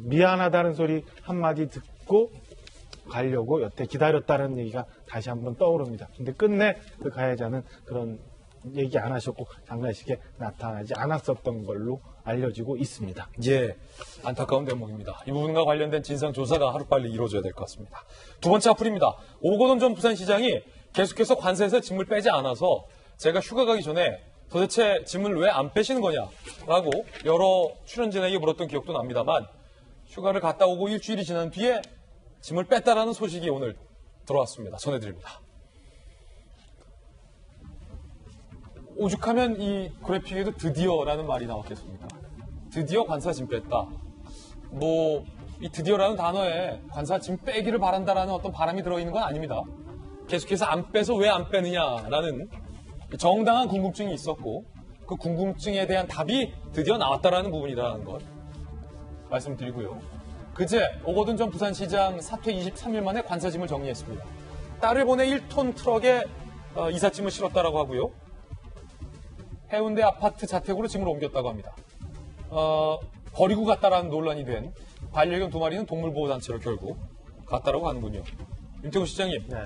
미안하다는 소리 한마디 듣고 가려고 여태 기다렸다는 얘기가 다시 한번 떠오릅니다. 근데 끝내 그 가해자는 그런 얘기 안 하셨고 장례식에 나타나지 않았었던 걸로 알려지고 있습니다. 예, 안타까운 대목입니다. 이 부분과 관련된 진상조사가 하루빨리 이루어져야 될 것 같습니다. 두 번째 악플입니다. 오거돈 전 부산시장이 계속해서 관세에서 짐을 빼지 않아서 제가 휴가 가기 전에 도대체 짐을 왜 안 빼시는 거냐라고 여러 출연진에게 물었던 기억도 납니다만 휴가를 갔다 오고 일주일이 지난 뒤에 짐을 뺐다라는 소식이 오늘 들어왔습니다. 전해드립니다. 오죽하면 이 그래픽에도 드디어라는 말이 나왔겠습니까? 드디어 관사 짐 뺐다. 뭐 이 드디어라는 단어에 관사 짐 빼기를 바란다라는 어떤 바람이 들어있는 건 아닙니다. 계속해서 안 빼서 왜 안 빼느냐라는 정당한 궁금증이 있었고 그 궁금증에 대한 답이 드디어 나왔다라는 부분이라는 것 말씀드리고요. 그제 오거돈 전 부산시장 사퇴 23일 만에 관사짐을 정리했습니다. 딸을 보내 1톤 트럭에 이삿짐을 실었다라고 하고요. 해운대 아파트 자택으로 짐을 옮겼다고 합니다. 버리고 갔다라는 논란이 된 반려견 2마리는 동물보호단체로 결국 갔다라고 하는군요. 윤태구 시장님. 네.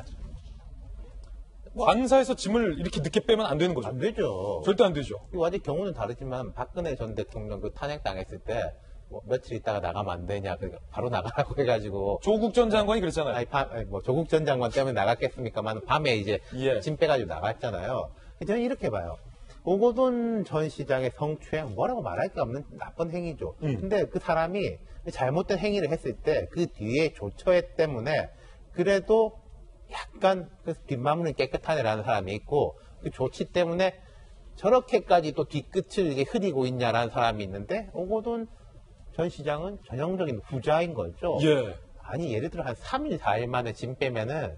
관사에서 짐을 이렇게 늦게 빼면 안 되는 거죠? 안 되죠. 절대 안 되죠. 아직 경우는 다르지만 박근혜 전 대통령 그 탄핵당했을 때 뭐 며칠 있다가 나가면 안 되냐, 그러니까 바로 나가라고 해가지고. 조국 전 장관이 그랬잖아요. 뭐 조국 전 장관 때문에 나갔겠습니까만 밤에 이제 짐 빼가지고 나갔잖아요. 저는 이렇게 봐요. 오거돈 전 시장의 성추행 뭐라고 말할 게 없는 나쁜 행위죠. 근데 그 사람이 잘못된 행위를 했을 때 그 뒤에 조처에 때문에 그래도 약간 그 뒷마무리는 깨끗한 애라는 사람이 있고 그 조치 때문에 저렇게까지 또 뒤끝을 이게 흐리고 있냐라는 사람이 있는데 오거돈 전 시장은 전형적인 후자인 거죠. 예. 아니 예를 들어 한 3일, 4일 만에 짐 빼면은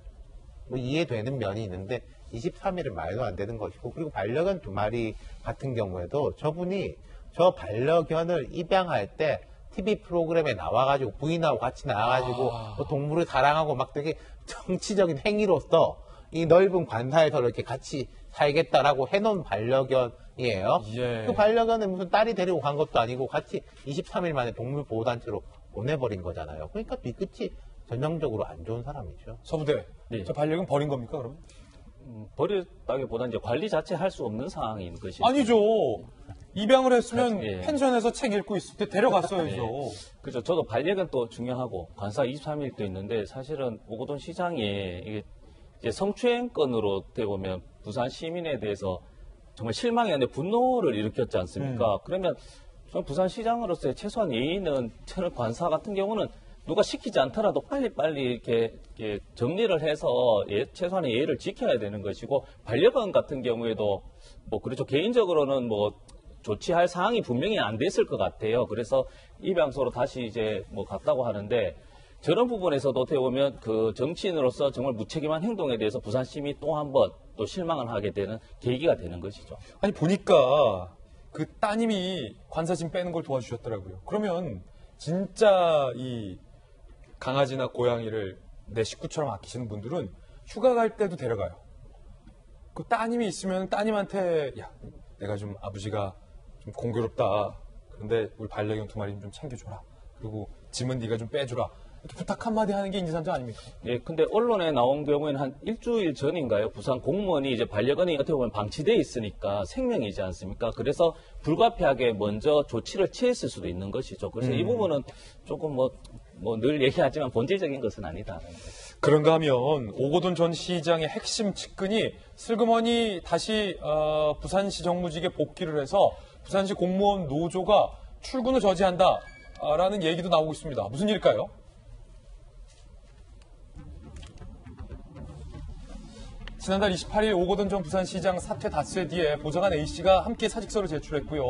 뭐 이해되는 면이 있는데 23일은 말도 안 되는 것이고 그리고 반려견 2마리 같은 경우에도 저분이 저 반려견을 입양할 때 TV 프로그램에 나와가지고 부인하고 같이 나와가지고 뭐 동물을 사랑하고 막 되게 정치적인 행위로서 이 넓은 관사에서 이렇게 같이 살겠다라고 해놓은 반려견이에요. 예. 그 반려견을 무슨 딸이 데리고 간 것도 아니고 같이 23일 만에 동물보호단체로 보내버린 거잖아요. 그러니까 뒤끝이 전형적으로 안 좋은 사람이죠. 서부대, 네. 저 반려견 버린 겁니까 그러면? 버렸다기보다는 이제 관리 자체 할 수 없는 상황인 것이죠. 아니죠. 입양을 했으면 예. 펜션에서 책 읽고 있을 때 데려갔어야죠. 그죠. 저도 반려견 또 중요하고 관사 23일도 있는데 사실은 오거돈 시장이 이게 이제 성추행 건으로 어떻게 보면 부산 시민에 대해서 정말 실망이 아니라 분노를 일으켰지 않습니까? 그러면 저는 부산 시장으로서의 최소한 예의는 저는 관사 같은 경우는 누가 시키지 않더라도 빨리빨리 이렇게 정리를 해서 최소한의 예의를 지켜야 되는 것이고 반려견 같은 경우에도 뭐 그렇죠. 개인적으로는 뭐 조치할 사항이 분명히 안 됐을 것 같아요. 그래서 입양소로 다시 이제 뭐 갔다고 하는데 저런 부분에서도 어떻게 보면 그 정치인으로서 정말 무책임한 행동에 대해서 부산 시민이 또 한 번 또 실망을 하게 되는 계기가 되는 것이죠. 아니 보니까 그 따님이 관사짐 빼는 걸 도와주셨더라고요. 그러면 진짜 이 강아지나 고양이를 내 식구처럼 아끼시는 분들은 휴가 갈 때도 데려가요. 그 따님이 있으면 따님한테 야, 내가 좀 아버지가 좀 공교롭다. 그런데 우리 반려견 2마리 좀 챙겨줘라. 그리고 짐은 네가 좀 빼주라. 이렇게 부탁 한마디 하는 게 인지상정 아닙니까? 예, 근데 언론에 나온 경우에는 한 일주일 전인가요? 부산 공무원이 이제 반려견이 어떻게 보면 방치돼 있으니까 생명이지 않습니까? 그래서 불가피하게 먼저 조치를 취했을 수도 있는 것이죠. 그래서 이 부분은 조금 늘 얘기하지만 본질적인 것은 아니다. 그런가 하면 오거돈 전 시장의 핵심 측근이 슬그머니 다시 부산시 정무직에 복귀를 해서 부산시 공무원 노조가 출근을 저지한다라는 얘기도 나오고 있습니다. 무슨 일일까요? 지난달 28일 오거돈 전 부산시장 사퇴 닷새 뒤에 보좌관 A씨가 함께 사직서를 제출했고요.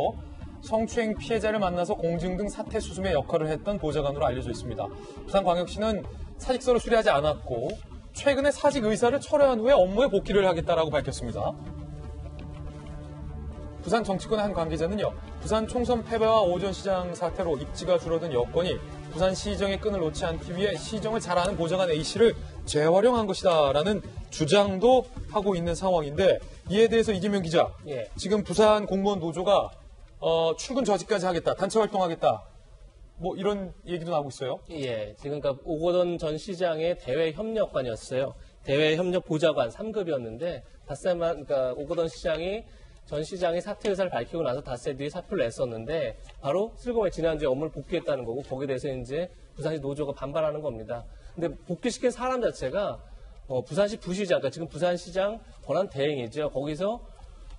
성추행 피해자를 만나서 공증 등 사퇴 수습의 역할을 했던 보좌관으로 알려져 있습니다. 부산광역시는 사직서를 수리하지 않았고 최근에 사직 의사를 철회한 후에 업무에 복귀를 하겠다라고 밝혔습니다. 부산 정치권의 한 관계자는요. 부산 총선 패배와 오 전 시장 사태로 입지가 줄어든 여권이 부산시정의 끈을 놓지 않기 위해 시정을 잘 아는 보좌관 A씨를 재활용한 것이다라는 주장도 하고 있는 상황인데 이에 대해서 이재명 기자, 예. 지금 부산 공무원 노조가 출근 저지까지 하겠다, 단체 활동하겠다, 이런 얘기도 나오고 있어요. 예, 지금 그러니까 오거돈 전 시장의 대외 협력관이었어요. 대외 협력 보좌관 3급이었는데 그러니까 오거돈 전 시장이 사퇴 의사를 밝히고 나서 닷새 뒤에 사표를 냈었는데 바로 슬그머니 지난주에 업무를 복귀했다는 거고 거기에 대해서 이제 부산시 노조가 반발하는 겁니다. 근데 복귀시킨 사람 자체가 부산시 부시장, 그러니까 지금 부산시장 권한 대행이죠. 거기서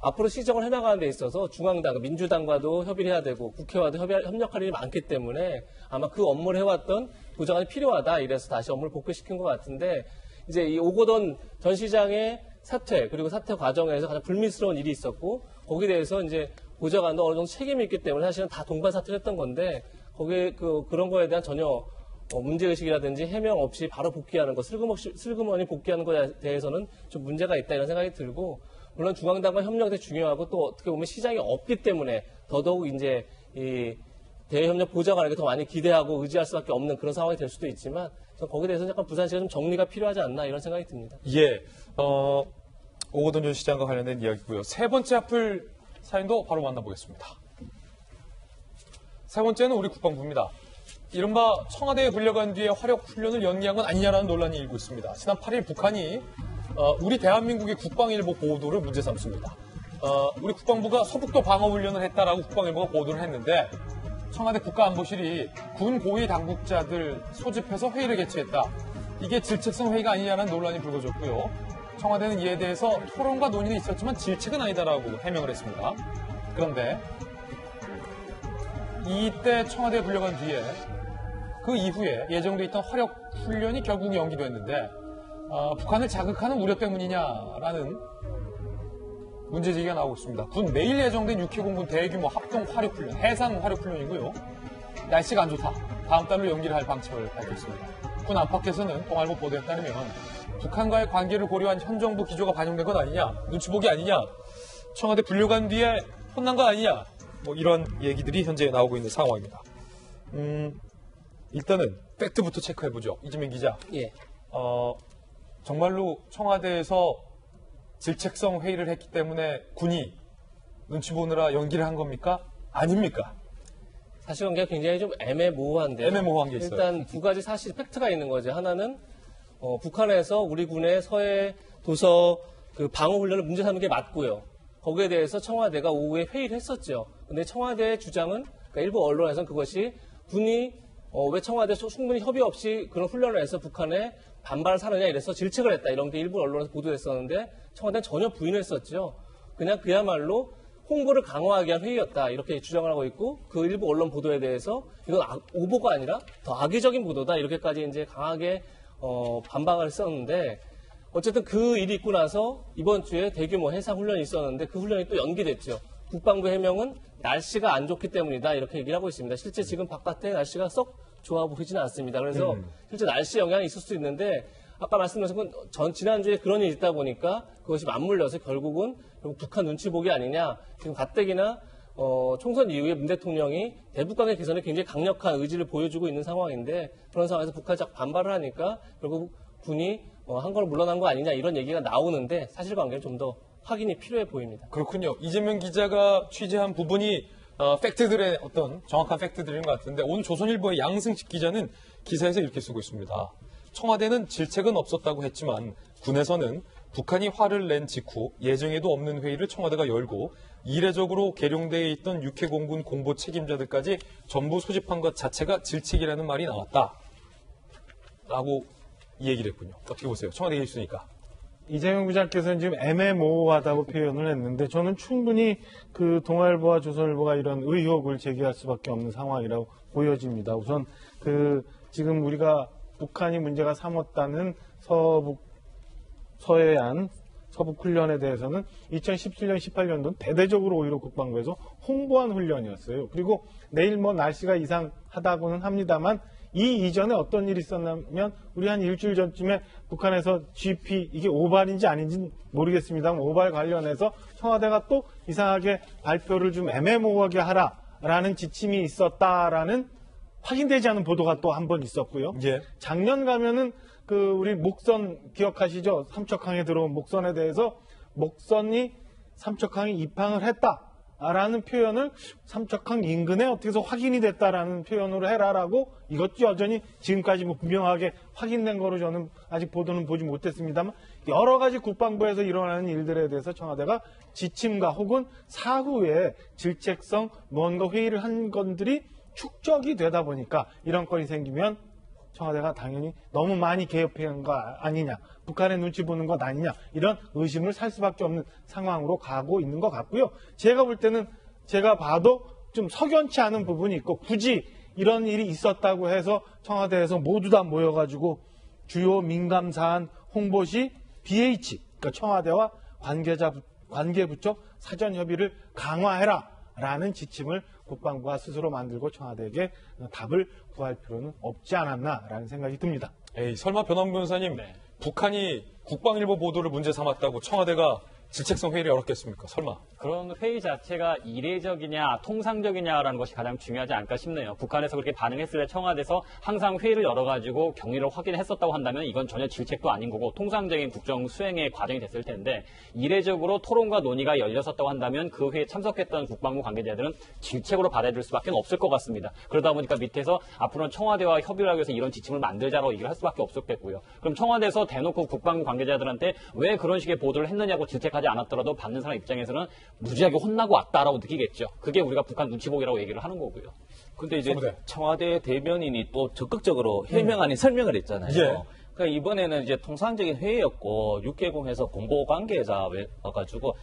앞으로 시정을 해나가는 데 있어서 중앙당, 민주당과도 협의를 해야 되고 국회와도 협력할 일이 많기 때문에 아마 그 업무를 해왔던 보좌관이 필요하다 이래서 다시 업무를 복귀시킨 것 같은데 이제 이 오거돈 전 시장의 사퇴 그리고 사퇴 과정에서 가장 불미스러운 일이 있었고 거기에 대해서 이제 보좌관도 어느 정도 책임이 있기 때문에 사실은 다 동반 사퇴를 했던 건데 거기에 그런 거에 대한 전혀 문제의식이라든지 해명 없이 바로 복귀하는 거, 슬그머니 복귀하는 것에 대해서는 좀 문제가 있다 이런 생각이 들고 물론 중앙당과 협력이 되게 중요하고 또 어떻게 보면 시장이 없기 때문에 더더욱 이제 이 대외협력 보좌관에게 더 많이 기대하고 의지할 수밖에 없는 그런 상황이 될 수도 있지만 거기에 대해서는 약간 부산시가 좀 정리가 필요하지 않나 이런 생각이 듭니다. 예, 오거돈 전 시장과 관련된 이야기고요. 세 번째 핫플 사연도 바로 만나보겠습니다. 세 번째는 우리 국방부입니다. 이른바 청와대에 불려간 뒤에 화력 훈련을 연기한 건 아니냐라는 논란이 일고 있습니다. 지난 8일 북한이 우리 대한민국의 국방일보 보도를 문제 삼습니다. 우리 국방부가 서북도 방어훈련을 했다라고 국방일보가 보도를 했는데 청와대 국가안보실이 군 고위 당국자들 소집해서 회의를 개최했다. 이게 질책성 회의가 아니냐라는 논란이 불거졌고요. 청와대는 이에 대해서 토론과 논의는 있었지만 질책은 아니다라고 해명을 했습니다. 그런데 이때 청와대에 불려간 뒤에 그 이후에 예정돼 있던 화력 훈련이 결국 연기됐는데 북한을 자극하는 우려 때문이냐라는 문제제기가 나오고 있습니다. 군 내일 예정된 6회 공군 대규모 합동 화력훈련, 해상 화력훈련이고요. 날씨가 안 좋다. 다음 달로 연기를 할 방침을 밝혔습니다. 군 안팎에서는 동아일보 보도에 따르면 북한과의 관계를 고려한 현 정부 기조가 반영된 것 아니냐, 눈치보기 아니냐, 청와대 불려간 뒤에 혼난 거 아니냐, 이런 얘기들이 현재 나오고 있는 상황입니다. 일단은 팩트부터 체크해보죠. 이재명 기자. 예. 정말로 청와대에서 질책성 회의를 했기 때문에 군이 눈치 보느라 연기를 한 겁니까? 아닙니까? 사실관계가 굉장히 좀 애매모호한데요. 애매모호한 게 있어요. 일단 두 가지 사실 팩트가 있는 거죠. 하나는 북한에서 우리 군의 서해 도서 그 방어훈련을 문제 삼는 게 맞고요. 거기에 대해서 청와대가 오후에 회의를 했었죠. 근데 청와대의 주장은 그러니까 일부 언론에서는 그것이 군이 왜 청와대 충분히 협의 없이 그런 훈련을 해서 북한에 반발을 사느냐 이래서 질책을 했다. 이런 게 일부 언론에서 보도됐었는데 청와대는 전혀 부인했었죠. 그냥 그야말로 홍보를 강화하기 위한 회의였다. 이렇게 주장을 하고 있고 그 일부 언론 보도에 대해서 이건 오보가 아니라 더 악의적인 보도다. 이렇게까지 이제 강하게 반박을 했었는데 어쨌든 그 일이 있고 나서 이번 주에 대규모 해상 훈련이 있었는데 그 훈련이 또 연기됐죠. 국방부 해명은 날씨가 안 좋기 때문이다. 이렇게 얘기를 하고 있습니다. 실제 지금 바깥에 날씨가 썩 좋아 보이지는 않습니다. 그래서 실제 날씨 영향이 있을 수도 있는데 아까 말씀드린 건 지난주에 그런 일이 있다 보니까 그것이 맞물려서 결국 북한 눈치 보기 아니냐. 지금 가뜩이나 총선 이후에 문 대통령이 대북관계 개선에 굉장히 강력한 의지를 보여주고 있는 상황인데 그런 상황에서 북한이 자꾸 반발을 하니까 결국 군이 한 걸로 물러난 거 아니냐 이런 얘기가 나오는데 사실관계는 좀 더 확인이 필요해 보입니다. 그렇군요. 이재명 기자가 취재한 부분이 팩트들의 어떤 정확한 팩트들인 것 같은데 오늘 조선일보의 양승식 기자는 기사에서 이렇게 쓰고 있습니다. 청와대는 질책은 없었다고 했지만 군에서는 북한이 화를 낸 직후 예정에도 없는 회의를 청와대가 열고 이례적으로 계룡대에 있던 육해공군 공보 책임자들까지 전부 소집한 것 자체가 질책이라는 말이 나왔다. 라고 이 얘기를 했군요. 어떻게 보세요? 청와대에 있으니까. 이재명 부장께서는 지금 애매모호하다고 표현을 했는데 저는 충분히 그 동아일보와 조선일보가 이런 의혹을 제기할 수밖에 없는 상황이라고 보여집니다. 우선 지금 우리가 북한이 문제가 삼았다는 서해안 서북 훈련에 대해서는 2017년, 18년도는 대대적으로 오히려 국방부에서 홍보한 훈련이었어요. 그리고 내일 날씨가 이상하다고는 합니다만 이 이전에 어떤 일이 있었냐면 우리 한 일주일 전쯤에 북한에서 GP 이게 오발인지 아닌지 모르겠습니다만 오발 관련해서 청와대가 또 이상하게 발표를 좀 애매모호하게 하라라는 지침이 있었다라는 확인되지 않은 보도가 또 한 번 있었고요. 예. 작년 가면은 우리 목선 기억하시죠? 삼척항에 들어온 목선에 대해서 목선이 삼척항에 입항을 했다라는 표현을 삼척항 인근에 어떻게 해서 확인이 됐다라는 표현으로 해라라고 이것도 여전히 지금까지 분명하게 확인된 거로 저는 아직 보도는 보지 못했습니다만 여러 가지 국방부에서 일어나는 일들에 대해서 청와대가 지침과 혹은 사후에 질책성 무언가 회의를 한 것들이 축적이 되다 보니까 이런 건이 생기면 청와대가 당연히 너무 많이 개입한 거 아니냐, 북한의 눈치 보는 것 아니냐 이런 의심을 살 수밖에 없는 상황으로 가고 있는 것 같고요. 제가 볼 때는 제가 봐도 좀 석연치 않은 부분이 있고 굳이 이런 일이 있었다고 해서 청와대에서 모두 다 모여가지고 주요 민감사안 홍보 시 BH, 그러니까 청와대와 관계부처 사전 협의를 강화해라라는 지침을 국방부가 스스로 만들고 청와대에게 답을 구할 필요는 없지 않았나라는 생각이 듭니다. 에이, 설마 변호사 변호사님, 북한이 국방일보 보도를 문제 삼았다고 청와대가 질책성 회의를 열었겠습니까? 설마. 그런 회의 자체가 이례적이냐 통상적이냐라는 것이 가장 중요하지 않을까 싶네요. 북한에서 그렇게 반응했을 때 청와대에서 항상 회의를 열어가지고 경위를 확인했었다고 한다면 이건 전혀 질책도 아닌 거고 통상적인 국정 수행의 과정이 됐을 텐데 이례적으로 토론과 논의가 열렸었다고 한다면 그 회의에 참석했던 국방부 관계자들은 질책으로 받아들일 수밖에 없을 것 같습니다. 그러다 보니까 밑에서 앞으로는 청와대와 협의를 하기 위해서 이런 지침을 만들자라고 얘기를 할 수밖에 없었겠고요. 그럼 청와대에서 대놓고 국방부 관계자들한테 왜 그런 식의 보도를 했느냐고 질책하지 않았더라도 받는 사람 입장에서는 무지하게 혼나고 왔다라고 느끼겠죠. 그게 우리가 북한 눈치 보기라고 얘기를 하는 거고요. 근데 이제 청와대 대변인이 또 적극적으로 해명 아닌 설명을 했잖아요. 예. 그러니까 이번에는 이제 통상적인 회의였고 육해공에서 공보 관계자 와가지고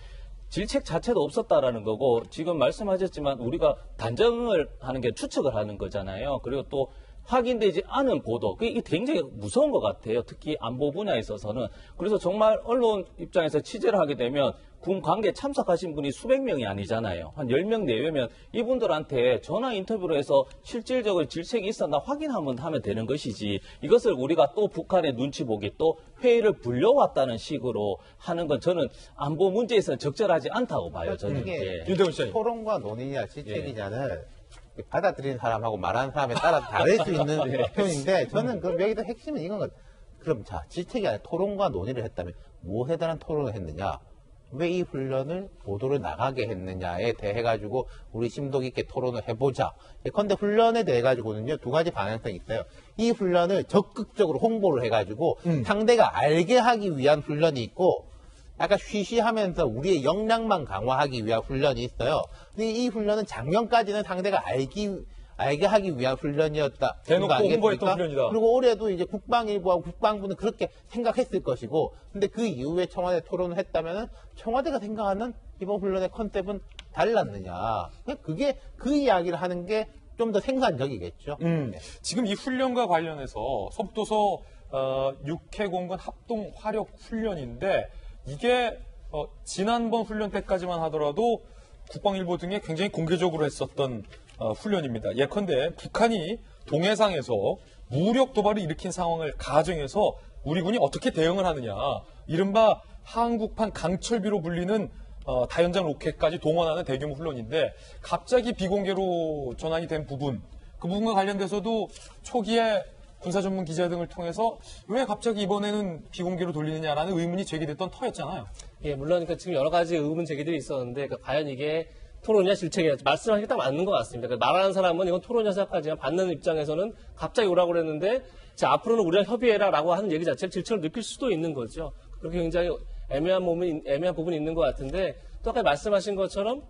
질책 자체도 없었다라는 거고 지금 말씀하셨지만 우리가 단정을 하는 게 추측을 하는 거잖아요. 그리고 또 확인되지 않은 보도, 이게 굉장히 무서운 것 같아요. 특히 안보 분야에 있어서는. 그래서 정말 언론 입장에서 취재를 하게 되면 군 관계 참석하신 분이 수백 명이 아니잖아요. 한 10명 내외면 이분들한테 전화 인터뷰로 해서 실질적으로 질책이 있었나 확인하면 하면 되는 것이지 이것을 우리가 또 북한의 눈치 보기 또 회의를 불려왔다는 식으로 하는 건 저는 안보 문제에서는 적절하지 않다고 봐요. 저는. 이게 예. 토론과 논의냐 질책이냐는 받아들이는 사람하고 말하는 사람에 따라 다를 수 있는 표현인데 저는 그럼 여기서 핵심은 이건 것. 그럼 자 질책이 아니라 토론과 논의를 했다면 무엇에 대한 토론을 했느냐? 왜 이 훈련을 보도를 나가게 했느냐에 대해 가지고 우리 심도 깊게 토론을 해보자. 예컨대 훈련에 대해 가지고는요 두 가지 방향성이 있어요. 이 훈련을 적극적으로 홍보를 해가지고 상대가 알게 하기 위한 훈련이 있고 약간 쉬쉬하면서 우리의 역량만 강화하기 위한 훈련이 있어요. 근데 이 훈련은 작년까지는 상대가 알게 하기 위한 훈련이었다. 대놓고 홍보했던 훈련이다. 그리고 올해도 이제 국방일보하고 국방부는 그렇게 생각했을 것이고, 근데 그 이후에 청와대 토론을 했다면은 청와대가 생각하는 이번 훈련의 컨셉은 달랐느냐. 그게 그 이야기를 하는 게 좀 더 생산적이겠죠. 네. 지금 이 훈련과 관련해서 서북도서 육해공군 합동 화력 훈련인데 이게 지난번 훈련 때까지만 하더라도 국방일보 등에 굉장히 공개적으로 했었던 훈련입니다. 예컨대 북한이 동해상에서 무력 도발을 일으킨 상황을 가정해서 우리 군이 어떻게 대응을 하느냐. 이른바 한국판 강철비로 불리는 다연장 로켓까지 동원하는 대규모 훈련인데 갑자기 비공개로 전환이 된 부분, 그 부분과 관련돼서도 초기에 군사 전문 기자 등을 통해서 왜 갑자기 이번에는 비공개로 돌리느냐라는 의문이 제기됐던 터였잖아요. 예, 물론 그러니까 지금 여러 가지 의문 제기들이 있었는데 그러니까 과연 이게 토론이냐 질책이냐 말씀하신 게 딱 맞는 것 같습니다. 그러니까 말하는 사람은 이건 토론이냐 생각하지만 받는 입장에서는 갑자기 오라고 그랬는데 자, 앞으로는 우리랑 협의해라라고 하는 얘기 자체를 질책을 느낄 수도 있는 거죠. 그렇게 굉장히 애매한 부분이 있는 것 같은데 또 아까 말씀하신 것처럼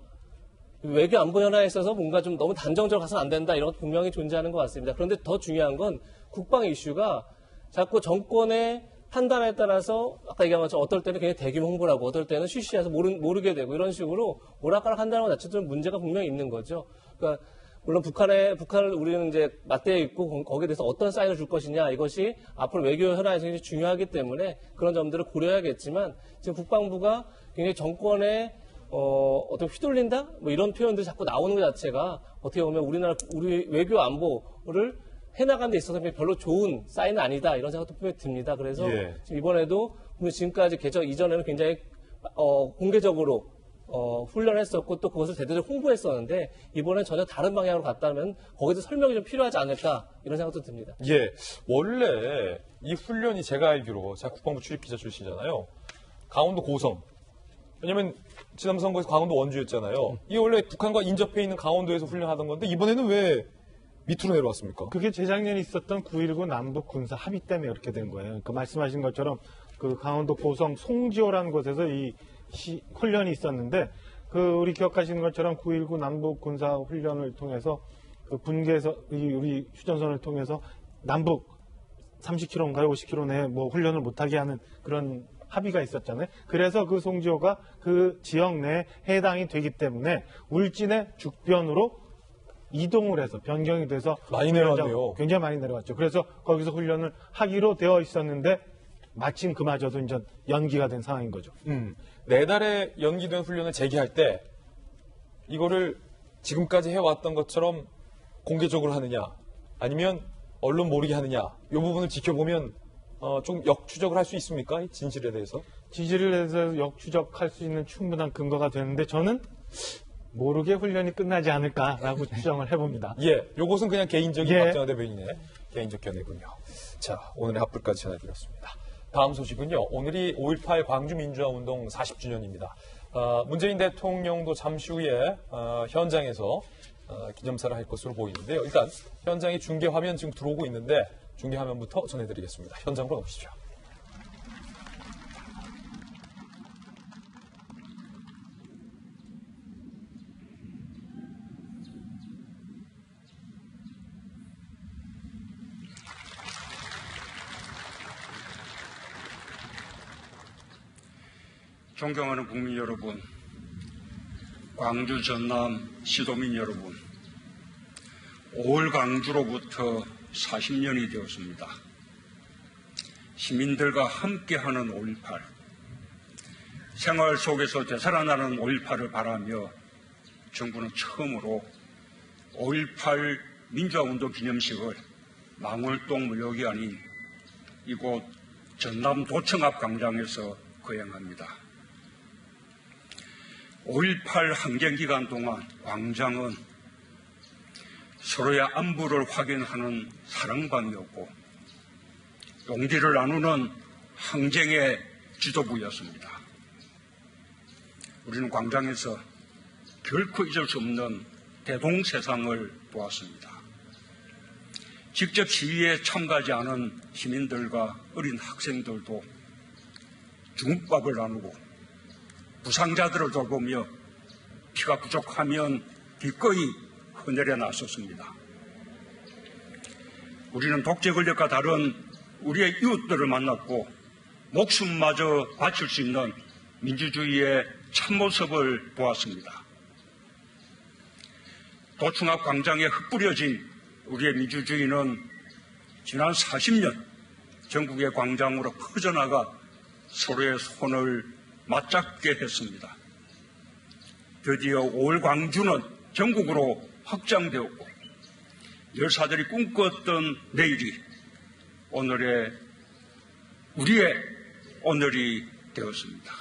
외교 안보 현안에 있어서 뭔가 좀 너무 단정적으로 가서는 안 된다 이런 것도 분명히 존재하는 것 같습니다. 그런데 더 중요한 건 국방 이슈가 자꾸 정권의 판단에 따라서 아까 얘기한 것처럼 어떨 때는 굉장히 대규모 홍보를 하고 어떨 때는 쉬쉬해서 모르게 되고 이런 식으로 오락가락 한다는 것 자체도 문제가 분명히 있는 거죠. 그러니까 물론 북한을 우리는 이제 맞대어 있고 거기에 대해서 어떤 사인을 줄 것이냐 이것이 앞으로 외교 현안에서 굉장히 중요하기 때문에 그런 점들을 고려해야겠지만 지금 국방부가 굉장히 정권에 어떻게 휘둘린다? 뭐 이런 표현들이 자꾸 나오는 것 자체가 어떻게 보면 우리 외교 안보를 해나가는 데 있어서 별로 좋은 사인은 아니다 이런 생각도 분명히 듭니다. 그래서 지금 이번에도 지금까지 개최 이전에는 굉장히 공개적으로 훈련했었고 또 그것을 대대적으로 홍보했었는데 이번엔 전혀 다른 방향으로 갔다면 거기서 설명이 좀 필요하지 않을까 이런 생각도 듭니다. 예, 원래 이 훈련이 제가 알기로 제가 국방부 출입기자 출신이잖아요. 강원도 고성. 왜냐면 지난 선거에서 강원도 원주였잖아요. 이게 원래 북한과 인접해 있는 강원도에서 훈련하던 건데 이번에는 왜 밑으로 내려왔습니까? 그게 재작년에 있었던 9.19 남북 군사 합의 때문에 이렇게 된 거예요. 그 말씀하신 것처럼 그 강원도 고성 송지호라는 곳에서 이 훈련이 있었는데 우리 기억하시는 것처럼 9.19 남북 군사 훈련을 통해서 그 분계에서 우리 휴전선을 통해서 남북 30km인가요? 50km 내에 뭐 훈련을 못하게 하는 그런 합의가 있었잖아요. 그래서 그 송지호가 그 지역 내에 해당이 되기 때문에 울진의 죽변으로 이동을 해서 변경이 돼서 많이 내려왔네요. 굉장히 많이 내려왔죠. 그래서 거기서 훈련을 하기로 되어 있었는데 마침 그마저도 이제 연기가 된 상황인 거죠. 4달에 연기된 훈련을 재개할 때 이거를 지금까지 해왔던 것처럼 공개적으로 하느냐 아니면 언론 모르게 하느냐 이 부분을 지켜보면 좀 역추적을 할 수 있습니까? 이 진실에 대해서? 진실에 대해서 역추적할 수 있는 충분한 근거가 되는데 저는 모르게 훈련이 끝나지 않을까라고 추정을 해봅니다. 예, 요것은 그냥 개인적인 박정화 대변인의 개인적 견해군요. 자, 오늘의 합불까지 전해드렸습니다. 다음 소식은요. 오늘이 5.18 광주민주화운동 40주년입니다. 문재인 대통령도 잠시 후에 현장에서 기념사를 할 것으로 보이는데요. 일단 현장의 중계 화면 지금 들어오고 있는데 중계 화면부터 전해드리겠습니다. 현장으로 가보시죠. 존경하는 국민 여러분, 광주 전남 시도민 여러분, 5월 광주로부터 40년이 되었습니다. 시민들과 함께하는 5.18, 생활 속에서 되살아나는 5.18을 바라며 정부는 처음으로 5.18 민주화운동 기념식을 망월동 무역이 아닌 이곳 전남 도청 앞 광장에서 거행합니다. 5.18 항쟁기간 동안 광장은 서로의 안부를 확인하는 사랑방이었고 용기를 나누는 항쟁의 지도부였습니다. 우리는 광장에서 결코 잊을 수 없는 대동세상을 보았습니다. 직접 시위에 참가하지 않은 시민들과 어린 학생들도 중국밥을 나누고 부상자들을 돌보며 피가 부족하면 기꺼이 헌혈에 나섰습니다. 우리는 독재 권력과 다른 우리의 이웃들을 만났고 목숨마저 바칠 수 있는 민주주의의 참모습을 보았습니다. 도청 앞 광장에 흩뿌려진 우리의 민주주의는 지난 40년 전국의 광장으로 퍼져나가 서로의 손을 맞잡게 했습니다. 드디어 5월 광주는 전국으로 확장되었고 열사들이 꿈꿨던 내일이 우리의 오늘이 되었습니다.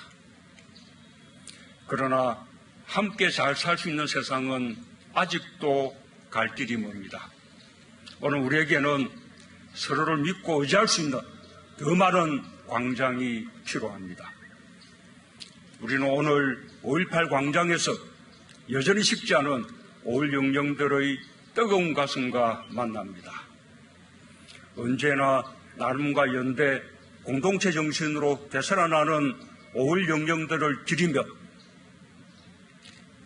그러나 함께 잘 살 수 있는 세상은 아직도 갈 길이 멉니다. 오늘 우리에게는 서로를 믿고 의지할 수 있는 더 많은 광장이 필요합니다. 우리는 오늘 5.18 광장에서 여전히 식지 않은 5.16 영령들의 뜨거운 가슴과 만납니다. 언제나 나눔과 연대, 공동체 정신으로 되살아나는 5.16 영령들을 기리며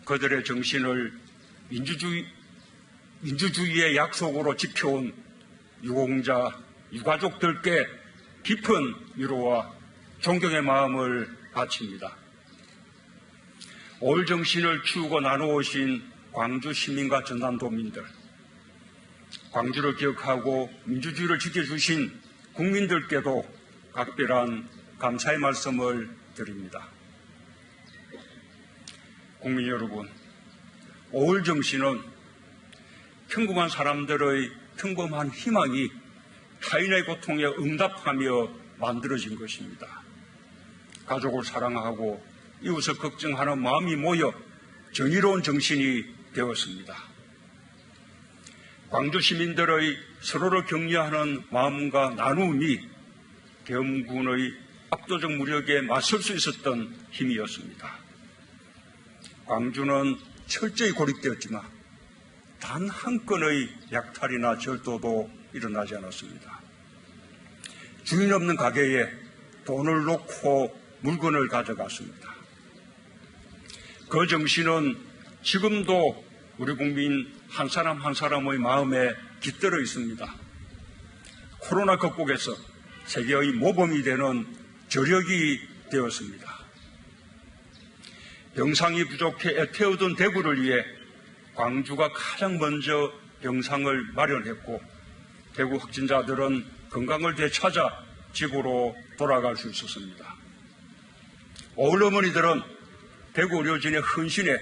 그들의 정신을 민주주의의 약속으로 지켜온 유공자, 유가족들께 깊은 위로와 존경의 마음을 바칩니다. 5.16 정신을 키우고 나누어오신 광주 시민과 전남도민들, 광주를 기억하고 민주주의를 지켜주신 국민들께도 각별한 감사의 말씀을 드립니다. 국민 여러분, 5.16 정신은 평범한 사람들의 평범한 희망이 타인의 고통에 응답하며 만들어진 것입니다. 가족을 사랑하고 이웃을 걱정하는 마음이 모여 정의로운 정신이 되었습니다. 광주 시민들의 서로를 격려하는 마음과 나눔이 대원군의 압도적 무력에 맞설 수 있었던 힘이었습니다. 광주는 철저히 고립되었지만 단 한 건의 약탈이나 절도도 일어나지 않았습니다. 주인 없는 가게에 돈을 놓고 물건을 가져갔습니다. 그 정신은 지금도 우리 국민 한 사람 한 사람의 마음에 깃들어 있습니다. 코로나 극복에서 세계의 모범이 되는 저력이 되었습니다. 병상이 부족해 애태우던 대구를 위해 광주가 가장 먼저 병상을 마련했고 대구 확진자들은 건강을 되찾아 집으로 돌아갈 수 있었습니다. 5.16 어머니들은 대구 의료진의 헌신에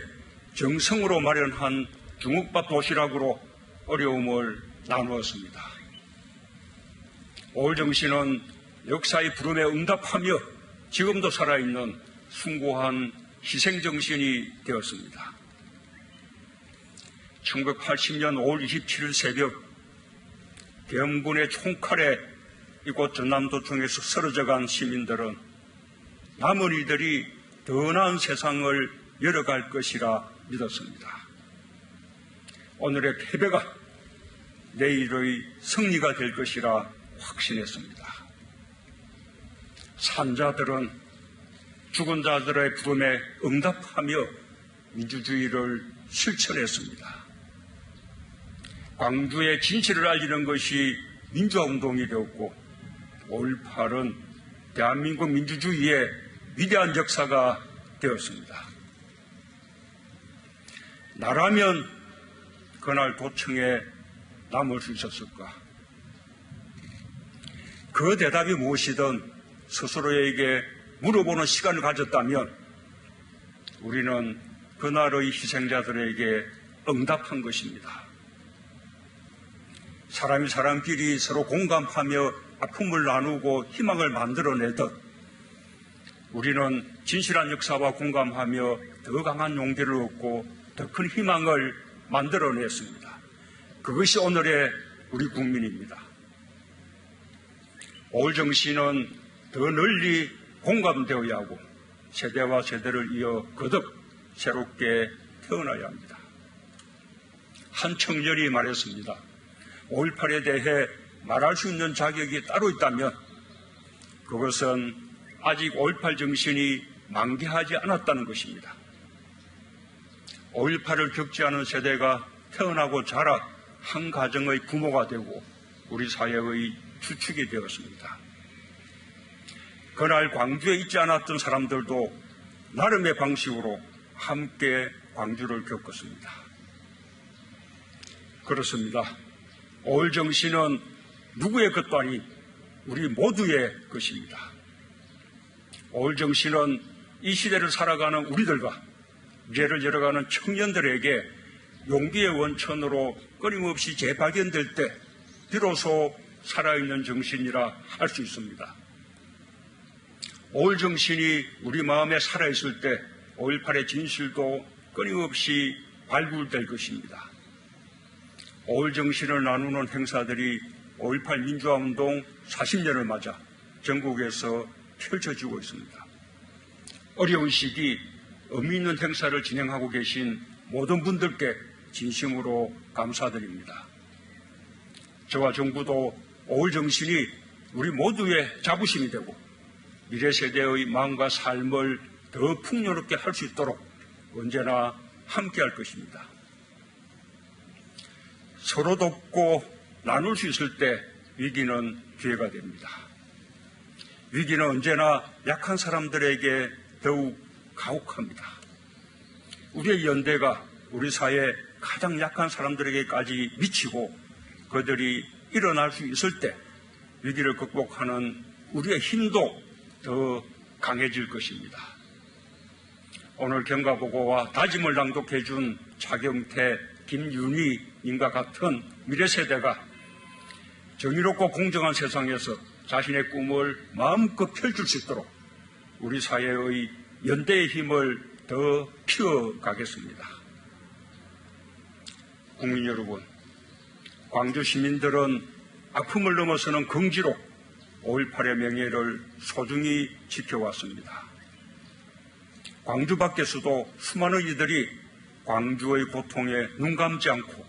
정성으로 마련한 중국밥 도시락으로 어려움을 나누었습니다. 5.16 정신은 역사의 부름에 응답하며 지금도 살아있는 숭고한 희생정신이 되었습니다. 1980년 5월 27일 새벽 대원군의 총칼에 이곳 전남도청에서 쓰러져간 시민들은 남은 이들이 더 나은 세상을 열어갈 것이라 믿었습니다. 오늘의 패배가 내일의 승리가 될 것이라 확신했습니다. 산자들은 죽은 자들의 부름에 응답하며 민주주의를 실천했습니다. 광주의 진실을 알리는 것이 민주화운동이 되었고 5.18은 대한민국 민주주의의 위대한 역사가 되었습니다. 나라면 그날 도청에 남을 수 있었을까? 그 대답이 무엇이든 스스로에게 물어보는 시간을 가졌다면 우리는 그날의 희생자들에게 응답한 것입니다. 사람이 사람끼리 서로 공감하며 아픔을 나누고 희망을 만들어내듯 우리는 진실한 역사와 공감하며 더 강한 용기를 얻고 더 큰 희망을 만들어냈습니다. 그것이 오늘의 우리 국민입니다. 5.16 정신은 더 널리 공감되어야 하고 세대와 세대를 이어 거듭 새롭게 태어나야 합니다. 한 청년이 말했습니다. 5.18에 대해 말할 수 있는 자격이 따로 있다면 그것은 아직 5.18 정신이 만개하지 않았다는 것입니다. 5.18을 겪지 않은 세대가 태어나고 자라 한 가정의 부모가 되고 우리 사회의 주축이 되었습니다. 그날 광주에 있지 않았던 사람들도 나름의 방식으로 함께 광주를 겪었습니다. 그렇습니다. 5.16 정신은 누구의 것도 아닌 우리 모두의 것입니다. 5.16 정신은 이 시대를 살아가는 우리들과 미래를 열어가는 청년들에게 용기의 원천으로 끊임없이 재발견될 때 비로소 살아있는 정신이라 할 수 있습니다. 5.16 정신이 우리 마음에 살아있을 때 5.18의 진실도 끊임없이 발굴될 것입니다. 5월 정신을 나누는 행사들이 5.18 민주화운동 40년을 맞아 전국에서 펼쳐지고 있습니다. 어려운 시기 의미 있는 행사를 진행하고 계신 모든 분들께 진심으로 감사드립니다. 저와 정부도 5월 정신이 우리 모두의 자부심이 되고 미래 세대의 마음과 삶을 더 풍요롭게 할 수 있도록 언제나 함께할 것입니다. 서로 돕고 나눌 수 있을 때 위기는 기회가 됩니다. 위기는 언제나 약한 사람들에게 더욱 가혹합니다. 우리의 연대가 우리 사회 가장 약한 사람들에게까지 미치고 그들이 일어날 수 있을 때 위기를 극복하는 우리의 힘도 더 강해질 것입니다. 오늘 경과보고와 다짐을 낭독해 준 차경태, 김윤희님과 같은 미래세대가 정의롭고 공정한 세상에서 자신의 꿈을 마음껏 펼칠 수 있도록 우리 사회의 연대의 힘을 더 키워가겠습니다. 국민 여러분, 광주 시민들은 아픔을 넘어서는 긍지로 5.18의 명예를 소중히 지켜왔습니다. 광주 밖에서도 수많은 이들이 광주의 고통에 눈 감지 않고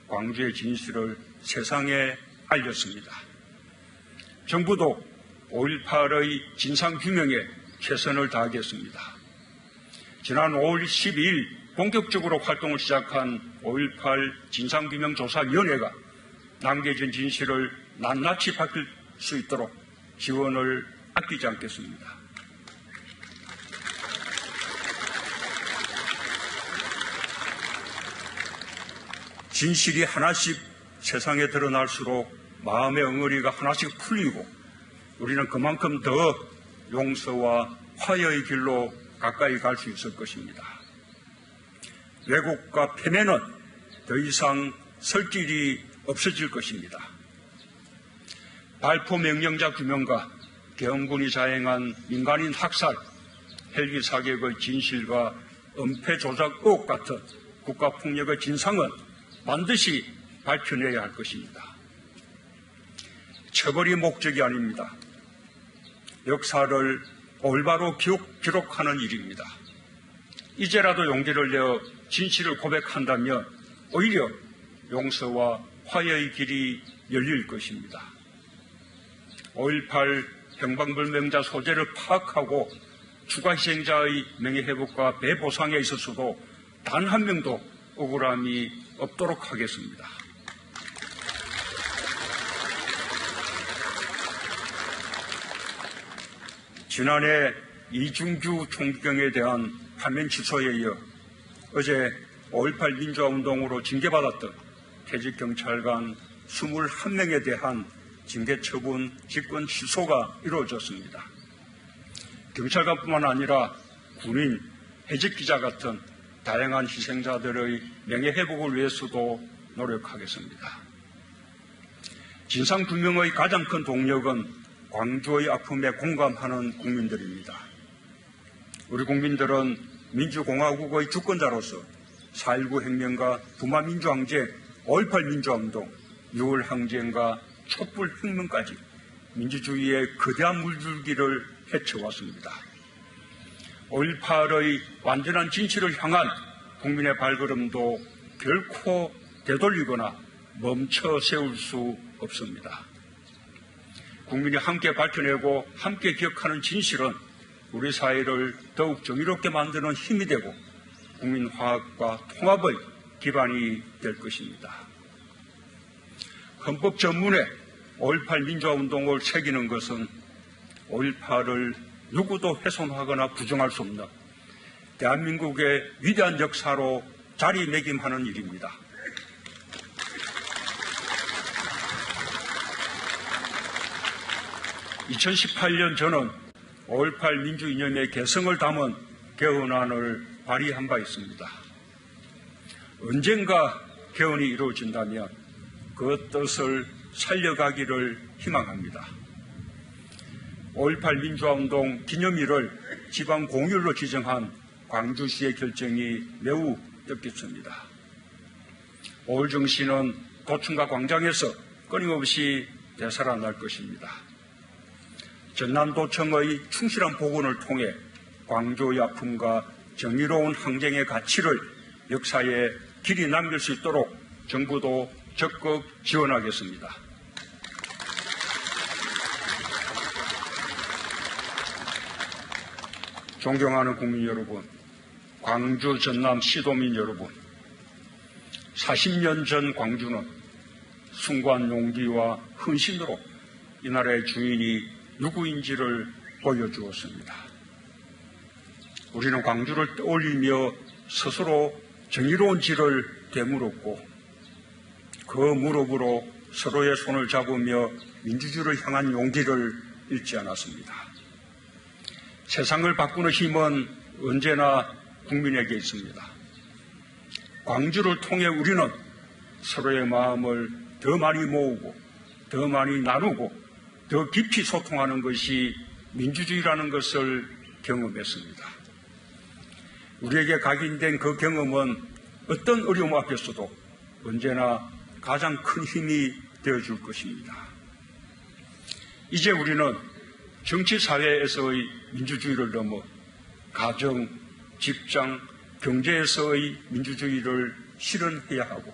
광주의 진실을 세상에 알렸습니다. 정부도 5.18의 진상규명에 최선을 다하겠습니다. 지난 5월 12일 본격적으로 활동을 시작한 5.18 진상규명조사위원회가 남겨진 진실을 낱낱이 밝힐 수 있도록 지원을 아끼지 않겠습니다. 진실이 하나씩 세상에 드러날수록 마음의 엉어리가 하나씩 풀리고 우리는 그만큼 더 용서와 화해의 길로 가까이 갈 수 있을 것입니다. 왜곡과 패배는 더 이상 설 길이 없어질 것입니다. 발포 명령자 규명과 계엄군이 자행한 민간인 학살, 헬기 사격의 진실과 은폐 조작 의혹 같은 국가폭력의 진상은 반드시 밝혀내야 할 것입니다. 처벌이 목적이 아닙니다. 역사를 올바로 기록하는 일입니다. 이제라도 용기를 내어 진실을 고백한다면 오히려 용서와 화해의 길이 열릴 것입니다. 5.18 형방불명자 소재를 파악하고 추가 희생자의 명예회복과 배보상에 있어서도 단 한 명도 억울함이 없도록 하겠습니다. 지난해 이중규 총경에 대한 파면 취소에 이어 어제 5.18 민주화운동으로 징계받았던 퇴직경찰관 21명에 대한 징계처분 직권 취소가 이루어졌습니다. 경찰관뿐만 아니라 군인, 해직기자 같은 다양한 희생자들의 명예회복을 위해서도 노력하겠습니다. 진상규명의 가장 큰 동력은 광주의 아픔에 공감하는 국민들입니다. 우리 국민들은 민주공화국의 주권자로서 4.19 혁명과 부마민주항쟁, 5.18 민주화운동, 6월 항쟁과 촛불혁명까지 민주주의의 거대한 물줄기를 헤쳐왔습니다. 5.18의 완전한 진실을 향한 국민의 발걸음도 결코 되돌리거나 멈춰 세울 수 없습니다. 국민이 함께 밝혀내고 함께 기억하는 진실은 우리 사회를 더욱 정의롭게 만드는 힘이 되고 국민 화합과 통합의 기반이 될 것입니다. 헌법 전문에 5.18 민주화운동을 새기는 것은 5.18을 누구도 훼손하거나 부정할 수 없는 대한민국의 위대한 역사로 자리매김하는 일입니다. (2018년) 저는 5.18 민주이념의 개성을 담은 개헌안을 발의한 바 있습니다. 언젠가 개헌이 이루어진다면 그 뜻을 살려가기를 희망합니다. 5.18 민주화운동 기념일을 지방 공휴일로 지정한 광주시의 결정이 매우 뜻깊습니다. 5월 정시는 도청과 광장에서 끊임없이 되살아날 것입니다. 전남도청의 충실한 복원을 통해 광주의 아픔과 정의로운 항쟁의 가치를 역사에 길이 남길 수 있도록 정부도 적극 지원하겠습니다. 존경하는 국민 여러분, 광주, 전남 시도민 여러분, 40년 전 광주는 숭고한 용기와 헌신으로 이 나라의 주인이 누구인지를 보여주었습니다. 우리는 광주를 떠올리며 스스로 정의로운 길을 되물었고 그 무릎으로 서로의 손을 잡으며 민주주의를 향한 용기를 잃지 않았습니다. 세상을 바꾸는 힘은 언제나 국민에게 있습니다. 광주를 통해 우리는 서로의 마음을 더 많이 모으고 더 많이 나누고 더 깊이 소통하는 것이 민주주의라는 것을 경험했습니다. 우리에게 각인된 그 경험은 어떤 어려움 앞에서도 언제나 가장 큰 힘이 되어줄 것입니다. 이제 우리는 정치 사회에서의 민주주의를 넘어 가정, 직장, 경제에서의 민주주의를 실현해야 하고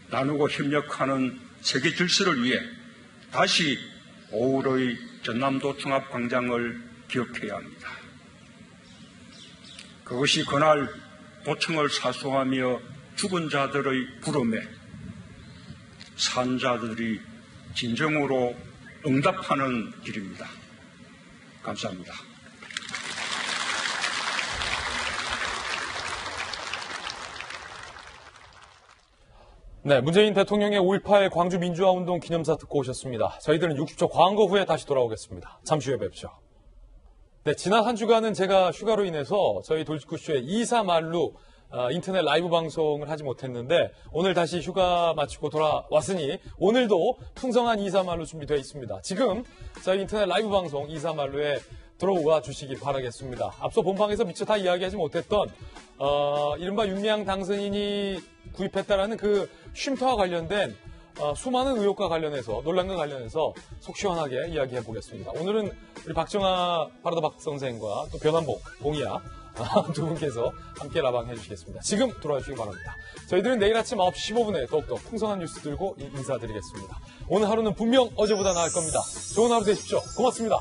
나누고 협력하는 세계 질서를 위해 다시 5월의 전남도청 광장을 기억해야 합니다. 그것이 그날 도청을 사수하며 죽은 자들의 부름에 산 자들이 진정으로 응답하는 길입니다. 감사합니다. 네, 문재인 대통령의 5.18 광주 민주화운동 기념사 듣고 오셨습니다. 저희들은 60초 광고 후에 다시 돌아오겠습니다. 잠시 후에 뵙죠. 네, 지난 한 주간은 제가 휴가로 인해서 저희 돌직구쇼의 2사 말루 인터넷 라이브 방송을 하지 못했는데 오늘 다시 휴가 마치고 돌아왔으니 오늘도 풍성한 2사 말루 준비되어 있습니다. 지금 저희 인터넷 라이브 방송 2사 말루에 들어와 주시기 바라겠습니다. 앞서 본방에서 미처 다 이야기하지 못했던 이른바 윤미향 당선인이 구입했다라는 그 쉼터와 관련된 수많은 의혹과 관련해서 논란과 관련해서 속 시원하게 이야기해 보겠습니다. 오늘은 우리 박정아 파라더 박 선생과 또 변환봉, 봉이야 두 분께서 함께 라방해 주시겠습니다. 지금 돌아와 주시기 바랍니다. 저희들은 내일 아침 9시 15분에 더욱더 풍성한 뉴스 들고 인사드리겠습니다. 오늘 하루는 분명 어제보다 나을 겁니다. 좋은 하루 되십시오. 고맙습니다.